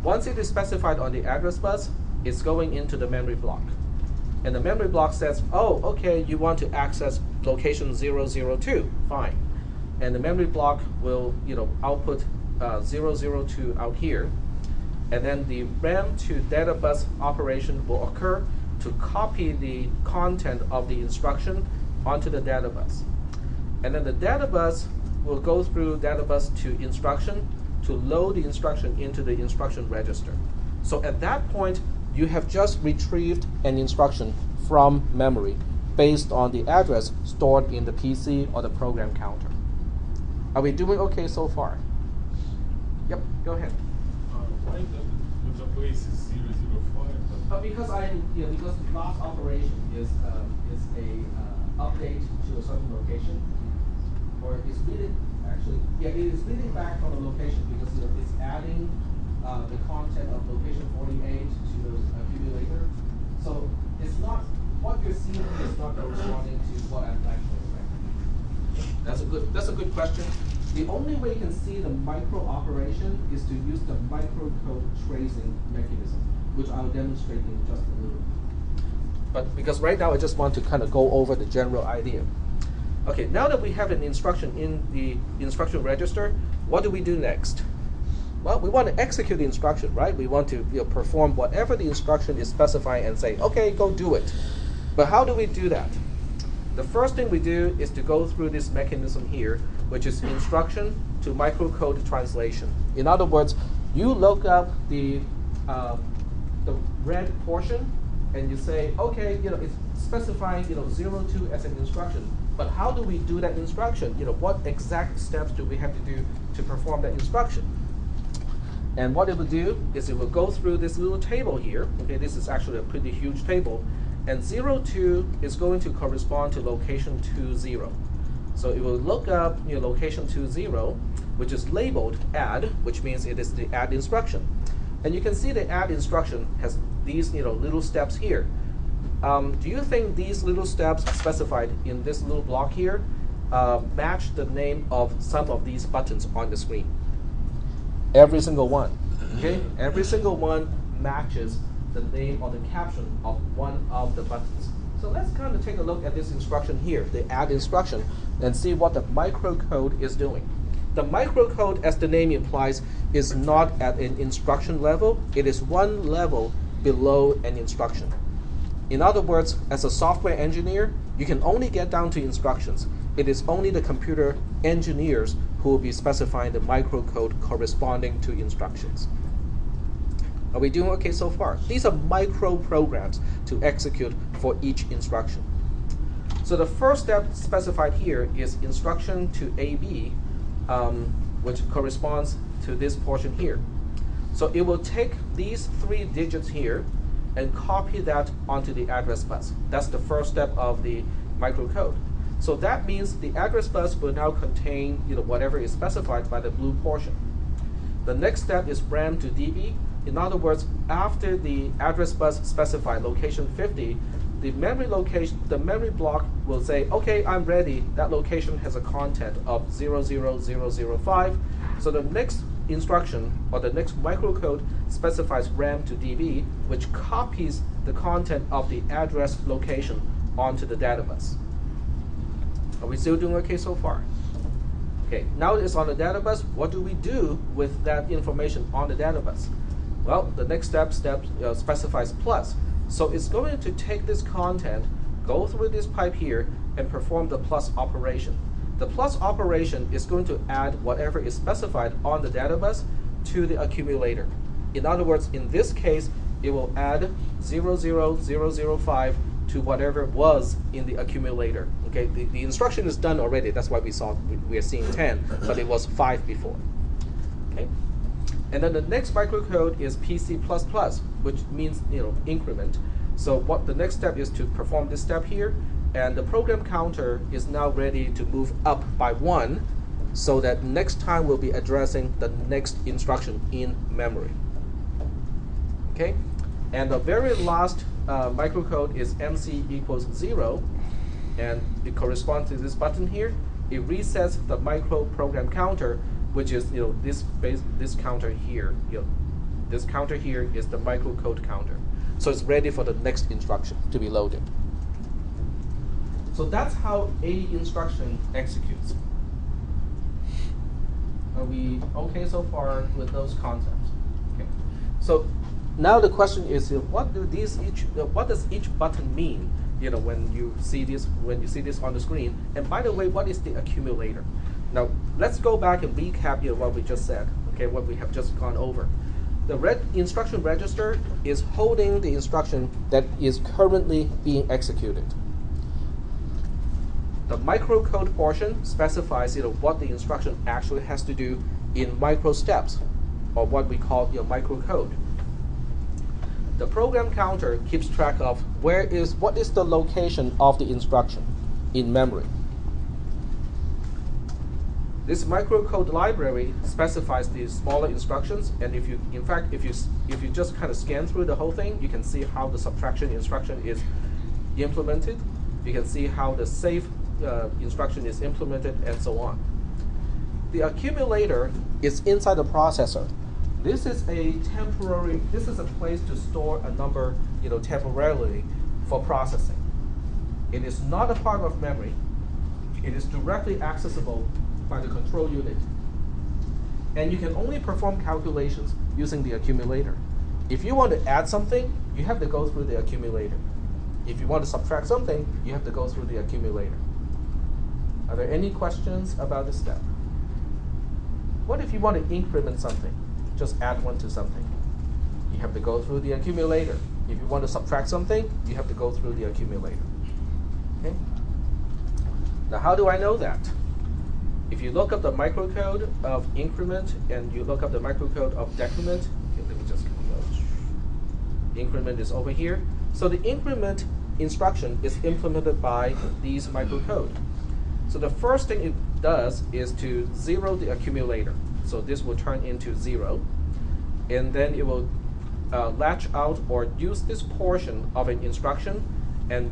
Once it is specified on the address bus, it's going into the memory block. And the memory block says, oh, okay, you want to access location 002, fine. And the memory block will output 002 out here. And then the RAM to data bus operation will occur to copy the content of the instruction onto the data bus. And then the data bus will go through data bus to instruction to load the instruction into the instruction register. So at that point, you have just retrieved an instruction from memory based on the address stored in the PC or the program counter. Are we doing okay so far? Yep, go ahead.
Why the base is 005?
Because because the last operation is a update to a certain location, or it's reading it is reading back from a location because it's adding the content of location 48 to the accumulator. So it's not what you're seeing here is not corresponding to what I'm actually expecting. That's a good question. The only way you can see the micro operation is to use the microcode tracing mechanism, which I'll demonstrate in just a little bit. But because right now I just want to kind of go over the general idea. Okay, now that we have an instruction in the instruction register, what do we do next? Well, we want to execute the instruction, right? We want to perform whatever the instruction is specifying and say, okay, go do it. But how do we do that? The first thing we do is to go through this mechanism here, which is instruction to microcode translation. In other words, you look up the red portion and you say, okay, it's specifying 02 as an instruction. But how do we do that instruction? What exact steps do we have to do to perform that instruction? And what it will do is it will go through this little table here. Okay, this is actually a pretty huge table. And 02 is going to correspond to location 20. So it will look up location 20, which is labeled add, which means it is the add instruction. And you can see the add instruction has these little steps here. Do you think these little steps specified in this little block here match the name of some of these buttons on the screen? Every single one. Okay, every single one matches the name or the caption of one of the buttons. So let's kind of take a look at this instruction here, the add instruction, and see what the microcode is doing. The microcode, as the name implies, is not at an instruction level. It is one level below an instruction. In other words, as a software engineer, you can only get down to instructions. It is only the computer engineers who will be specifying the microcode corresponding to instructions. Are we doing okay so far? These are micro programs to execute for each instruction. So the first step specified here is instruction to AB, which corresponds to this portion here. So it will take these 3 digits here and copy that onto the address bus. That's the first step of the microcode. So that means the address bus will now contain whatever is specified by the blue portion. The next step is RAM to DB. In other words, after the address bus specified location 50, the memory block will say, okay, I'm ready. That location has a content of 00005. So the next instruction or the next microcode specifies RAM to DB, which copies the content of the address location onto the data bus. Are we still doing okay so far? Okay, now it's on the data bus. What do we do with that information on the data bus? Well, the next step specifies plus. So it's going to take this content, go through this pipe here, and perform the plus operation. The plus operation is going to add whatever is specified on the data bus to the accumulator. In other words, in this case, it will add 00005 to whatever was in the accumulator. Okay, the instruction is done already. That's why we are seeing 10, but it was 5 before. Okay, And then the next microcode is PC++, which means increment. So what the next step is to perform this step here, and the program counter is now ready to move up by 1, so that next time we'll be addressing the next instruction in memory. Okay, and the very last microcode is MC equals 0, and it corresponds to this button here. It resets the micro program counter, which is this counter here. This counter here is the microcode counter, so it's ready for the next instruction to be loaded. So that's how a instruction executes. Are we okay so far with those concepts? Okay. So now the question is, what does each button mean? When you see this on the screen. And by the way, what is the accumulator? Now let's go back and recap what we just said. Okay, what we have just gone over. The instruction register is holding the instruction that is currently being executed. The microcode portion specifies what the instruction actually has to do in micro steps, or what we call microcode. The program counter keeps track of what is the location of the instruction in memory. This microcode library specifies the smaller instructions, and if you just kind of scan through the whole thing, you can see how the subtraction instruction is implemented. You can see how the save instruction is implemented, and so on. The accumulator is inside the processor. This is a place to store a number, temporarily for processing. It is not a part of memory. It is directly accessible by the control unit. And you can only perform calculations using the accumulator. If you want to add something, you have to go through the accumulator. If you want to subtract something, you have to go through the accumulator. Are there any questions about this step? What if you want to increment something? Just add 1 to something. You have to go through the accumulator. If you want to subtract something, you have to go through the accumulator. Okay? Now, how do I know that? If you look up the microcode of increment and you look up the microcode of decrement, okay, let me just go. Increment is over here. So the increment instruction is implemented by these microcode. So the first thing it does is to 0 the accumulator. So this will turn into 0. And then it will latch out or use this portion of an instruction and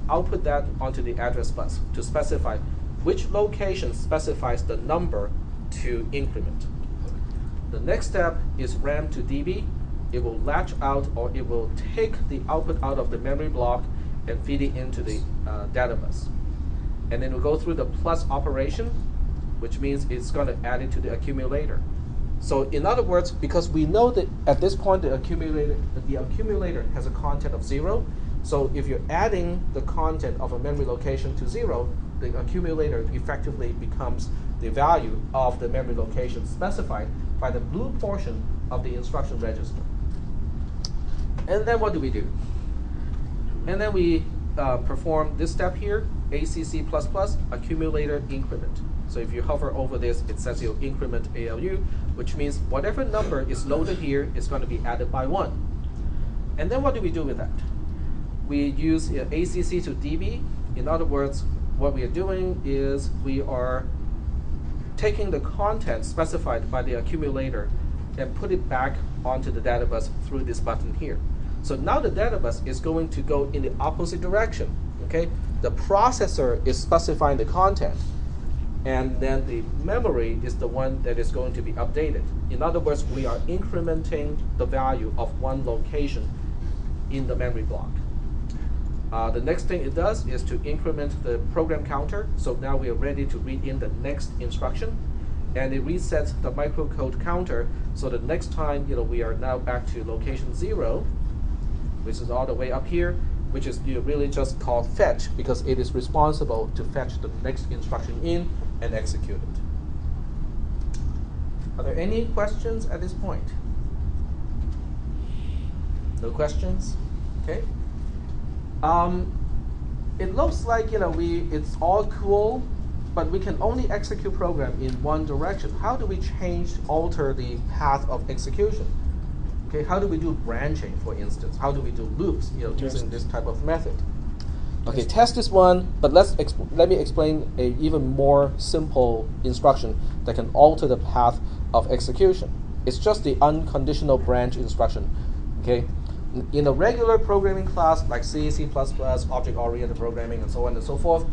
output that onto the address bus to specify which location specifies the number to increment. The next step is RAM to DB. It will latch out, or it will take the output out of the memory block and feed it into the data bus. And then we'll go through the plus operation, which means it's going to add it to the accumulator. So in other words, because we know that at this point the accumulator has a content of 0, so if you're adding the content of a memory location to 0, the accumulator effectively becomes the value of the memory location specified by the blue portion of the instruction register. And then what do we do? And then we perform this step here, ACC++, accumulator increment. So if you hover over this, it says your increment ALU, which means whatever number is loaded here is going to be added by 1. And then what do we do with that? We use ACC to DB. In other words, what we are doing is we are taking the content specified by the accumulator and put it back onto the data bus through this button here. So now the data bus is going to go in the opposite direction. Okay, the processor is specifying the content, and then the memory is the one that is going to be updated. In other words, we are incrementing the value of one location in the memory block. The next thing it does is to increment the program counter. So now we are ready to read in the next instruction, and it resets the microcode counter. So the next time, we are now back to location 0, which is all the way up here, which is really just called fetch, because it is responsible to fetch the next instruction in and execute it. Are there any questions at this point? No questions? Okay. It looks like it's all cool, but we can only execute program in one direction. How do we alter the path of execution? Okay, how do we do branching, for instance? How do we do loops, using this type of method? Okay, test is one, but let me explain a even more simple instruction that can alter the path of execution. It's just the unconditional branch instruction. Okay, in a regular programming class like C, C++, object-oriented programming, and so on and so forth,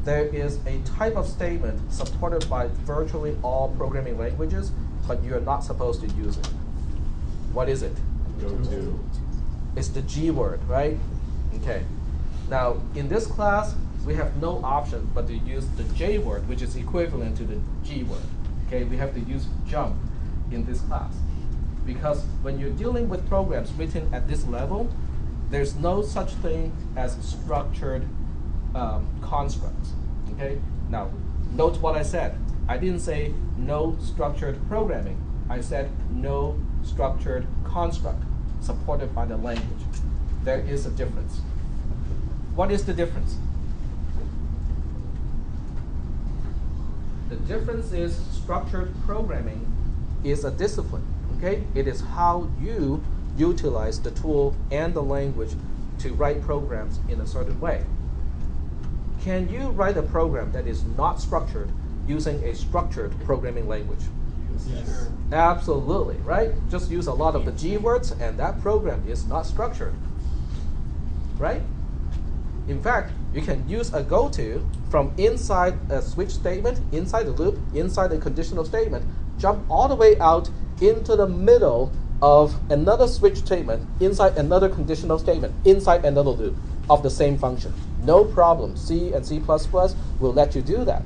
there is a type of statement supported by virtually all programming languages, but you are not supposed to use it. What is it?
Go to.
It's the G word, right? Okay. Now, in this class, we have no option but to use the J word, which is equivalent to the G word. Okay, we have to use jump in this class. Because when you're dealing with programs written at this level, there's no such thing as structured constructs. Okay? Now, note what I said. I didn't say no structured programming. I said no structured construct supported by the language. There is a difference. What is the difference? The difference is structured programming is a discipline. Okay? It is how you utilize the tool and the language to write programs in a certain way. Can you write a program that is not structured using a structured programming language?
Yes.
Absolutely, right? Just use a lot of the G words and that program is not structured, right? In fact, you can use a goto from inside a switch statement, inside the loop, inside a conditional statement, jump all the way out into the middle of another switch statement, inside another conditional statement, inside another loop of the same function. No problem. C and C++ will let you do that.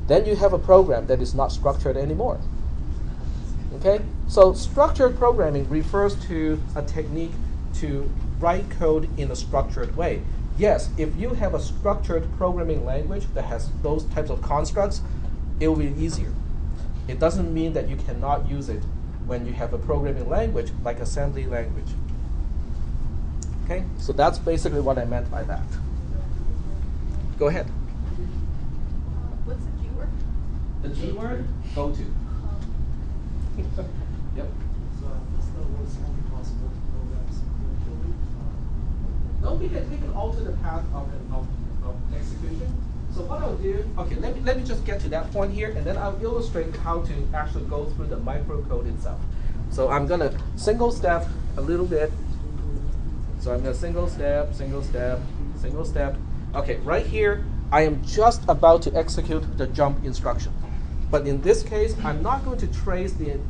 Then you have a program that is not structured anymore. Okay? So structured programming refers to a technique to write code in a structured way. Yes, if you have a structured programming language that has those types of constructs, it will be easier. It doesn't mean that you cannot use it when you have a programming language like assembly language. Okay? So that's basically what I meant by that. Go ahead.
What's the G word?
The G word? Go to. Yep.
So what's the possible programs virtually?
No, we can alter the path of execution. So what I'll do, okay, let me just get to that point here, and then I'll illustrate how to actually go through the microcode itself. So I'm going to single step a little bit. So I'm going to single step, single step, single step. Okay, right here, I am just about to execute the jump instruction. But in this case, I'm not going to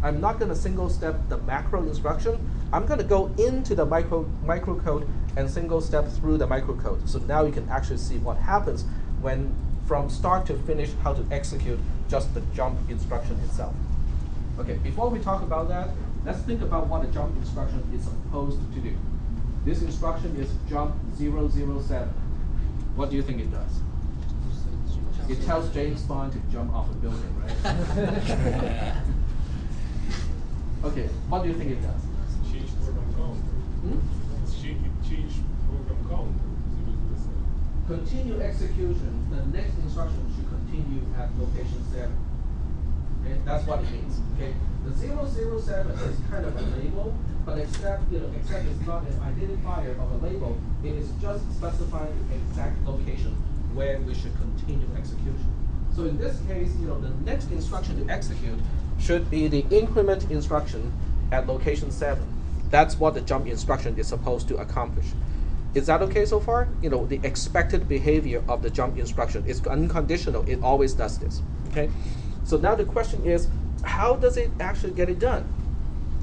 I'm not going to single step the macro instruction. I'm going to go into the microcode and single step through the microcode. So now you can actually see what happens when from start to finish how to execute just the jump instruction itself. Okay, before we talk about that, let's think about what a jump instruction is supposed to do. This instruction is jump 007. What do you think it does? It tells James Bond to jump off a building, right? Okay, what do you think it does?
Change program count. Change program count. 007.
Continue execution. The next instruction should continue at location 7. Okay, that's what it means. Okay, the 007 is kind of a label, but except it's not an identifier of a label. It is just specifying the exact location where we should continue execution. So in this case, the next instruction to execute should be the increment instruction at location 7. That's what the jump instruction is supposed to accomplish. Is that okay so far? The expected behavior of the jump instruction is unconditional. It always does this. Okay. So now the question is, how does it actually get it done?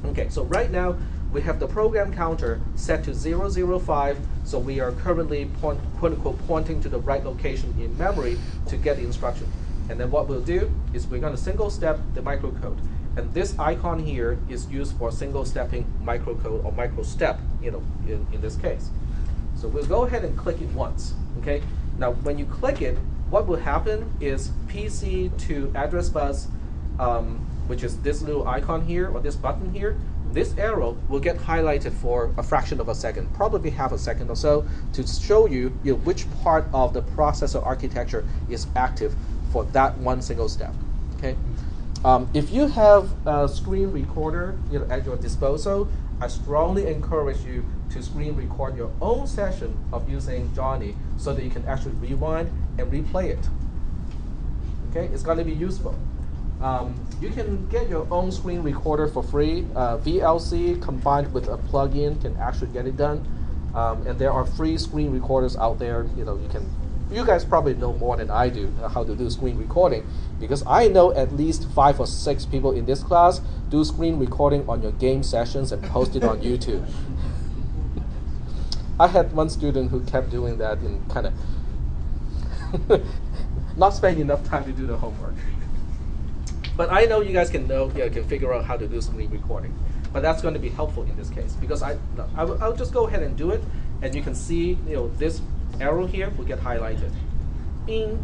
Okay. So right now we have the program counter set to 005. So we are currently quote unquote pointing to the right location in memory to get the instruction. And then what we'll do is we're going to single step the microcode. And this icon here is used for single stepping microcode or microstep, in this case. So we'll go ahead and click it once. Okay. Now when you click it, what will happen is PC to address bus, which is this little icon here or this button here, this arrow will get highlighted for a fraction of a second, probably half a second or so, to show you, which part of the processor architecture is active for that one single step. Okay. If you have a screen recorder at your disposal, I strongly encourage you to screen record your own session of using Johnny so that you can actually rewind and replay it. Okay, it's going to be useful. You can get your own screen recorder for free. VLC combined with a plugin can actually get it done. And there are free screen recorders out there. You guys probably know more than I do how to do screen recording, because I know at least 5 or 6 people in this class do screen recording on your game sessions and post it on YouTube. I had one student who kept doing that and kind of not spending enough time to do the homework. But I know you guys can figure out how to do screen recording. But that's going to be helpful in this case, because I'll just go ahead and do it, and you can see this arrow here will get highlighted, bing,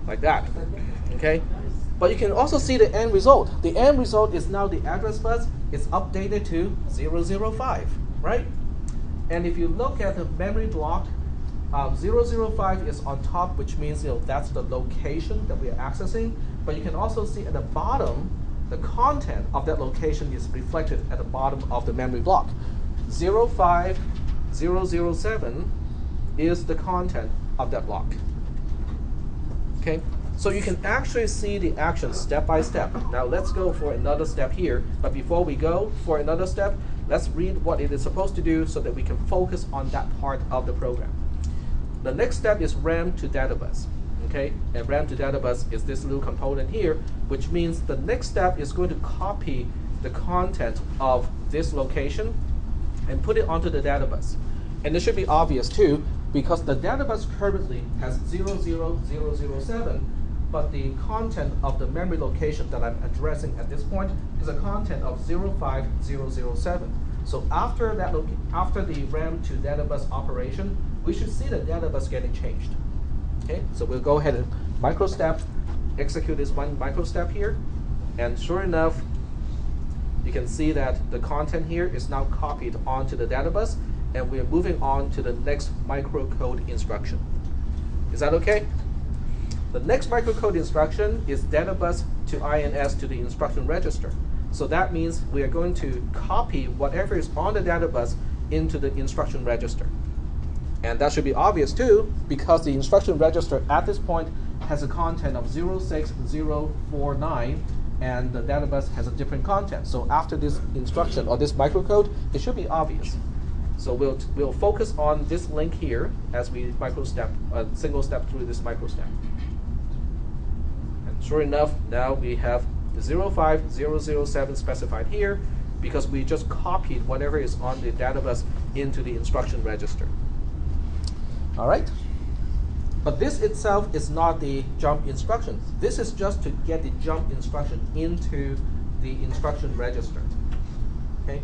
like that. Okay, but you can also see the end result. The end result is now the address bus is updated to 005, right? And if you look at the memory block, 005 is on top, which means that's the location that we are accessing. But you can also see at the bottom, the content of that location is reflected at the bottom of the memory block. 05007 is the content of that block. Okay, so you can actually see the action step by step. Now let's go for another step here. But before we go for another step, let's read what it is supposed to do so that we can focus on that part of the program. The next step is RAM to data bus. Okay, and RAM to data bus is this little component here, which means the next step is going to copy the content of this location and put it onto the data bus. And this should be obvious too, because the data bus currently has 00007, but the content of the memory location that I'm addressing at this point is a content of 05007. So after the RAM to data bus operation, we should see the data bus getting changed. Okay, so we'll go ahead and microstep, execute this one microstep here, and sure enough, you can see that the content here is now copied onto the data bus, and we're moving on to the next microcode instruction. Is that okay? The next microcode instruction is data bus to INS to the instruction register. So that means we are going to copy whatever is on the data bus into the instruction register. And that should be obvious too, because the instruction register at this point has a content of 06049, and the data bus has a different content. So after this instruction or this microcode, it should be obvious. So we'll focus on this link here as we single step through this microstep. And sure enough, now we have the 05007 specified here, because we just copied whatever is on the data bus into the instruction register. All right? But this itself is not the jump instruction. This is just to get the jump instruction into the instruction register. Okay?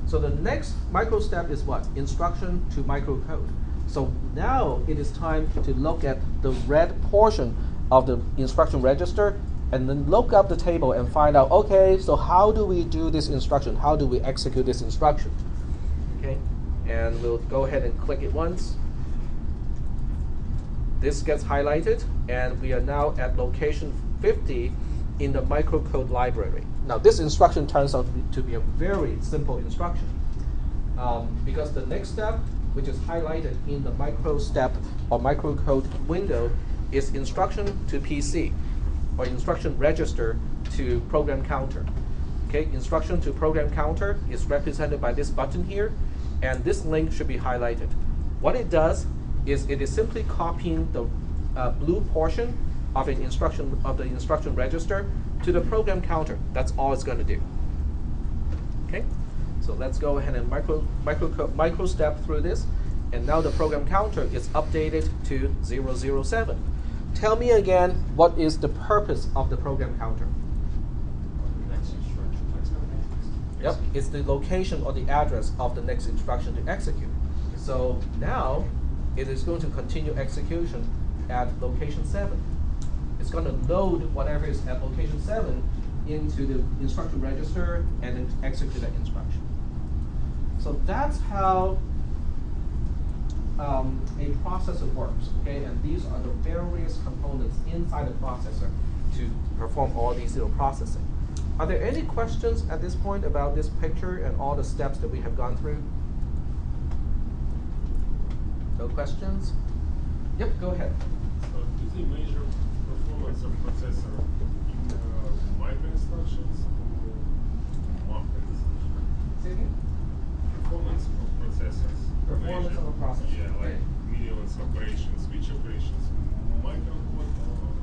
So the next micro step is what? Instruction to microcode. So now it is time to look at the red portion of the instruction register and then look up the table and find out, okay, so how do we do this instruction? How do we execute this instruction? Okay? And we'll go ahead and click it once. This gets highlighted, and we are now at location 50 in the microcode library. Now, this instruction turns out to be a very simple instruction, because the next step, which is highlighted in the microstep or microcode window, is instruction to PC, or instruction register to program counter. Okay, instruction to program counter is represented by this button here, and this link should be highlighted. What it does is it is simply copying the blue portion of the instruction register to the program counter. That's all it's going to do. Okay, so let's go ahead and micro step through this, and now the program counter is updated to 007. Tell me again, what is the purpose of the program counter?
Next instruction.
Yep, it's the location or the address of the next instruction to execute. So now it is going to continue execution at location 7. It's going to load whatever is at location 7 into the instruction register and then execute that instruction. So that's how a processor works, okay? And these are the various components inside the processor to perform all these little processing. Are there any questions at this point about this picture and all the steps that we have gone through? No questions? Yep, go ahead.
So do they measure performance of processor in micro instructions or macro instructions?
Say again?
Performance of processors.
Performance
measure.
of a processor,
Yeah, like
okay.
millions operations. Which operations? Microcode or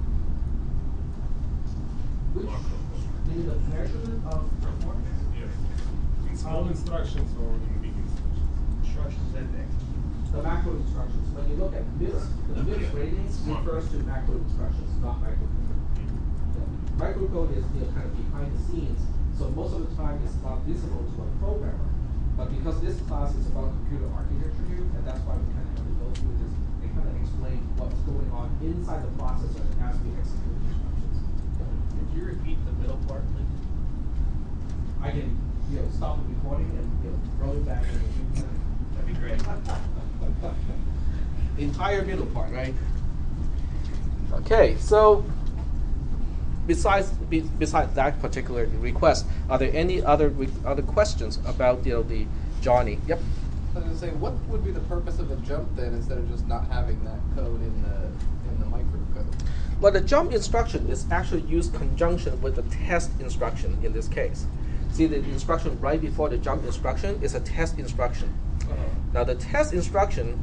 Which?
macrocode?
In the measurement of performance?
Yes. In small instructions or in big instructions?
Instructions index.
The macro instructions. When you look at MIPS, the MIPS ratings refers to macro instructions, not microcode. Yeah. Microcode is kind of behind the scenes, so most of the time it's not visible to a programmer. But because this class is about computer architecture, and that's why we kind of have to go through this and kind of explain what's going on inside the processor as we execute the instructions.
Could you repeat the middle part, please?
I can, stop the recording and throw it back in the future.
That'd be great.
The entire middle part, right? Okay, so besides that particular request, are there any other questions about the Johnny? Yep.
I was gonna say, what would be the purpose of a jump then, instead of just not having that code in the microcode?
Well, the jump instruction is actually used conjunction with the test instruction in this case. See, the instruction right before the jump instruction is a test instruction. Now, the test instruction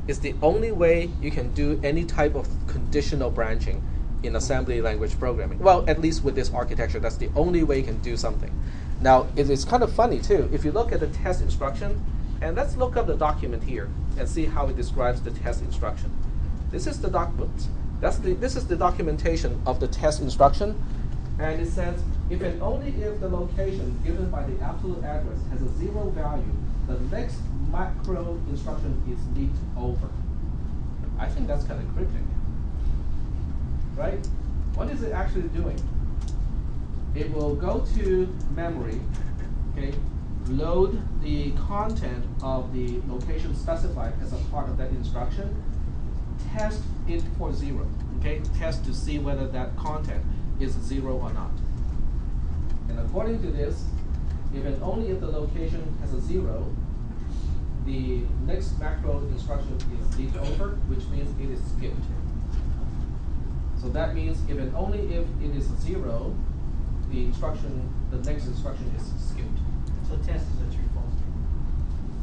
is the only way you can do any type of conditional branching in assembly language programming. Well, at least with this architecture, that's the only way you can do something. Now, it is kind of funny too. If you look at the test instruction, and let's look up the document here and see how it describes the test instruction. This is the this is the documentation of the test instruction, and it says if and only if the location given by the absolute address has a 0 value, the next macro instruction is leaked over. I think that's kind of cryptic, right? What is it actually doing? It will go to memory, okay, load the content of the location specified as a part of that instruction, test it for 0, okay? Test to see whether that content is 0 or not. And according to this, if and only if the location has a 0, the next macro instruction is leaked over, which means it is skipped. So that means if and only if it is a 0, the next instruction is skipped.
So test is a true false.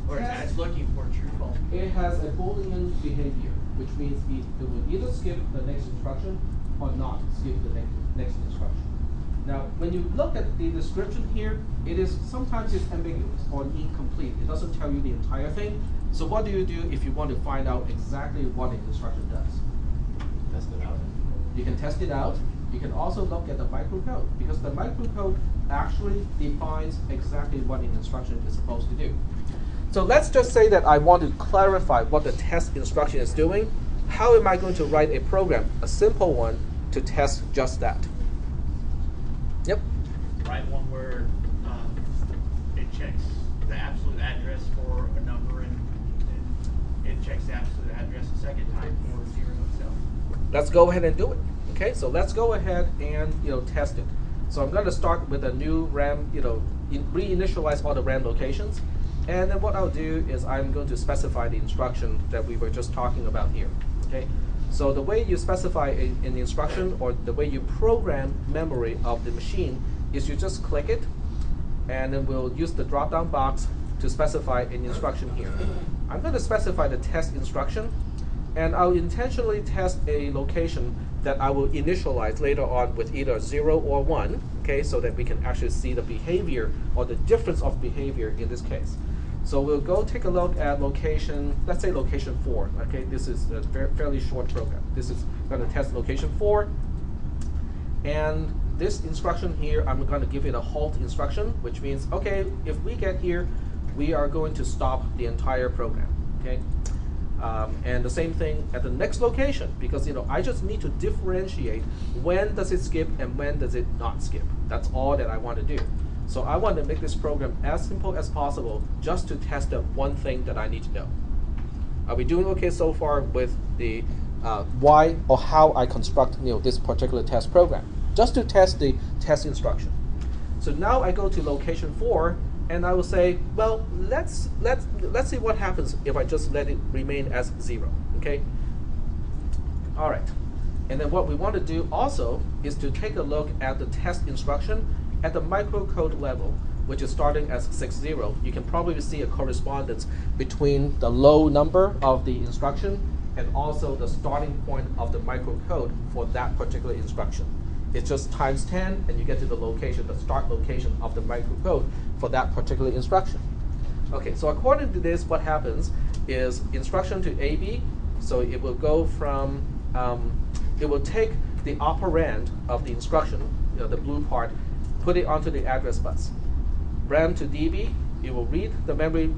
Or
Test-
it's looking for true false.
It has a Boolean behavior, which means it will either skip the next instruction or not skip the next instruction. Now, when you look at the description here, sometimes it's ambiguous or incomplete. It doesn't tell you the entire thing. So what do you do if you want to find out exactly what an instruction does?
Test it out.
You can test it out. You can also look at the microcode, because the microcode actually defines exactly what an instruction is supposed to do. So let's just say that I want to clarify what the test instruction is doing. How am I going to write a program, a simple one, to test just that? Yep.
Write one where it checks the absolute address for a number and it checks the absolute address a second time for 0 itself.
Let's go ahead and do it. Okay, so let's go ahead and test it. So I'm going to start with a new RAM, reinitialize all the RAM locations, and then what I'll do is I'm going to specify the instruction that we were just talking about here. Okay, so the way you specify an instruction, or the way you program memory of the machine, is you just click it, and then we'll use the drop-down box to specify an instruction here. I'm going to specify the test instruction, and I'll intentionally test a location that I will initialize later on with either 0 or 1, okay, so that we can actually see the behavior or the difference of behavior in this case. So we'll go take a look at location, let's say location 4, okay, this is a fairly short program. This is going to test location 4, and this instruction here, I'm going to give it a halt instruction, which means, okay, if we get here, we are going to stop the entire program, okay? And the same thing at the next location, because I just need to differentiate when does it skip and when does it not skip. That's all that I want to do. So I want to make this program as simple as possible just to test that one thing that I need to know. Are we doing okay so far with the why or how I construct this particular test program? Just to test the test instruction. So now I go to location 4, and I will say, well, let's see what happens if I just let it remain as 0. Okay. All right. And then what we want to do also is to take a look at the test instruction at the microcode level, which is starting as 60. You can probably see a correspondence between the low number of the instruction and also the starting point of the microcode for that particular instruction. It's just times 10, and you get to the location, the start location of the microcode for that particular instruction. Okay, so according to this, what happens is instruction to AB, so it will go from, it will take the operand of the instruction, the blue part, put it onto the address bus. RAM to DB, it will read the memory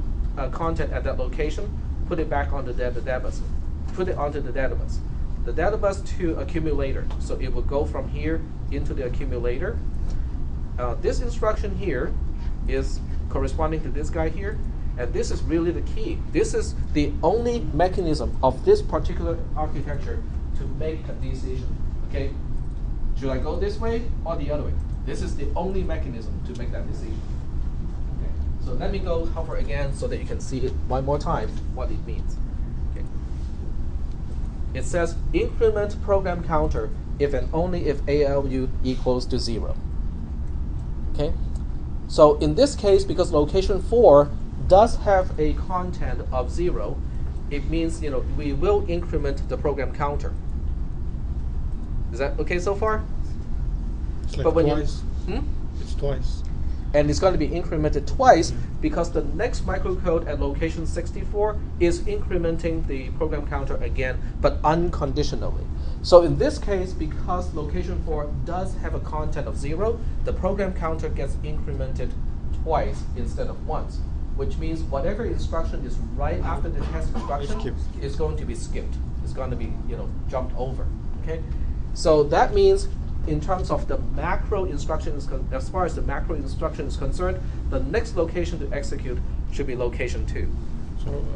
content at that location, put it back onto the data bus, put it onto the data bus. The data bus to accumulator, so it will go from here into the accumulator. This instruction here is corresponding to this guy here, and this is really the key. This is the only mechanism of this particular architecture to make a decision. Okay, should I go this way or the other way? This is the only mechanism to make that decision. Okay, so let me go hover again so that you can see it one more time what it means. Okay. It says increment program counter if and only if ALU equals to 0. Okay, so in this case, because location 4 does have a content of 0, it means we will increment the program counter. Is that okay so far?
It's like
But when
twice. It's twice.
And it's going to be incremented twice because the next microcode at location 64 is incrementing the program counter again, but unconditionally. So in this case, because location 4 does have a content of 0, the program counter gets incremented twice instead of once, which means whatever instruction is right after the test instruction is going to be skipped. It's going to be jumped over. Okay, so that means in terms of the macro instruction, as far as the macro instruction is concerned, the next location to execute should be location 2,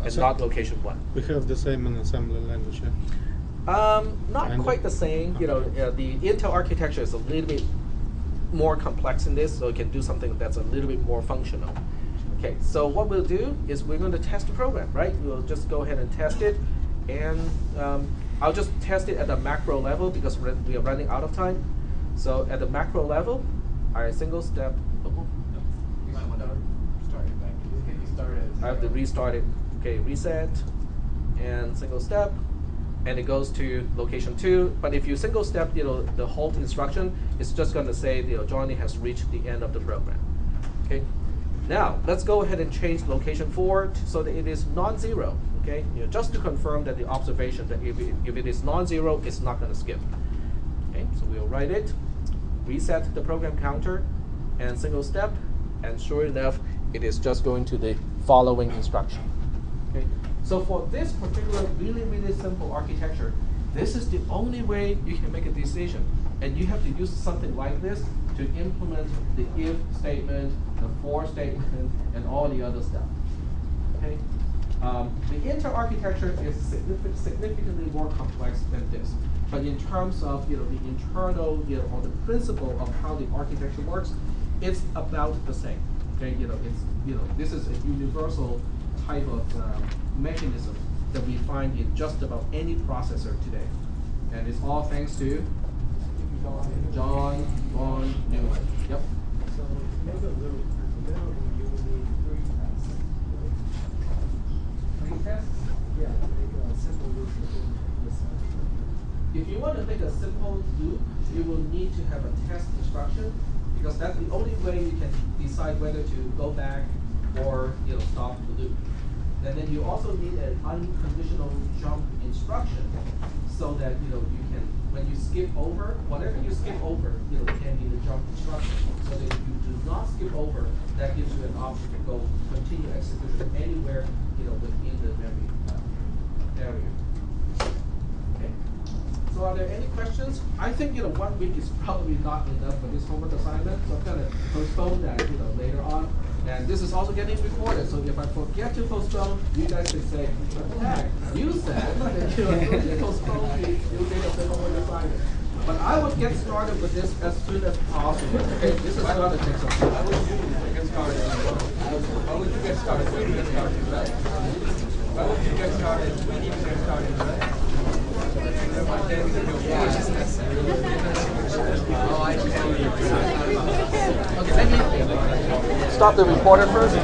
and not location 1.
We have the same in assembly language, yeah?
Not quite the same. The Intel architecture is a little bit more complex in this, so it can do something that's a little bit more functional. Okay, so what we'll do is we're going to test the program, right? We'll just go ahead and test it, and I'll just test it at the macro level because we are running out of time. So at the macro level, I single step.
You might want to start it back. Just get you started.
I have to restart it. Okay, reset, and single step, and it goes to location 2. But if you single step, the halt instruction, it's just going to say, Johnny has reached the end of the program. Okay. Now let's go ahead and change location 4 so that it is non-zero. Okay, just to confirm that the observation that if it is non-zero, it's not going to skip. Okay, so we'll write it, reset the program counter, and single step, and sure enough, it is just going to the following instruction. Okay, so for this particular really simple architecture, this is the only way you can make a decision, and you have to use something like this to implement the if statement, the for statement, and all the other stuff. Okay. The Intel architecture is significantly more complex than this, but in terms of the internal or the principle of how the architecture works, it's about the same. Okay, this is a universal type of mechanism that we find in just about any processor today, and it's all thanks to John von Neumann. Yep.
So to make a little minimum, you will need 3 tests. 3 tests? Yeah, to make a simple loop within this.
If you want to make a simple loop, you will need to have a test instruction, because that's the only way you can decide whether to go back or stop the loop. And then you also need an unconditional jump instruction, so that you can, when you skip over, whatever you skip over, can be the jump instruction. So that if you do not skip over, that gives you an option to go continue execution anywhere within the memory. There we go. Okay. So are there any questions? I think 1 week is probably not enough for this homework assignment, so I'm gonna postpone that later on. And this is also getting recorded, so if I forget to postpone, you guys can say, what the heck, you said that you postponed the due date of the homework assignment. But I would get started with this as soon as possible. Okay, this is gonna take some time.
How would you get started? How would you get started? When you get started, right? How would you get started? When you get started, right?
Okay, let me stop the recorder first.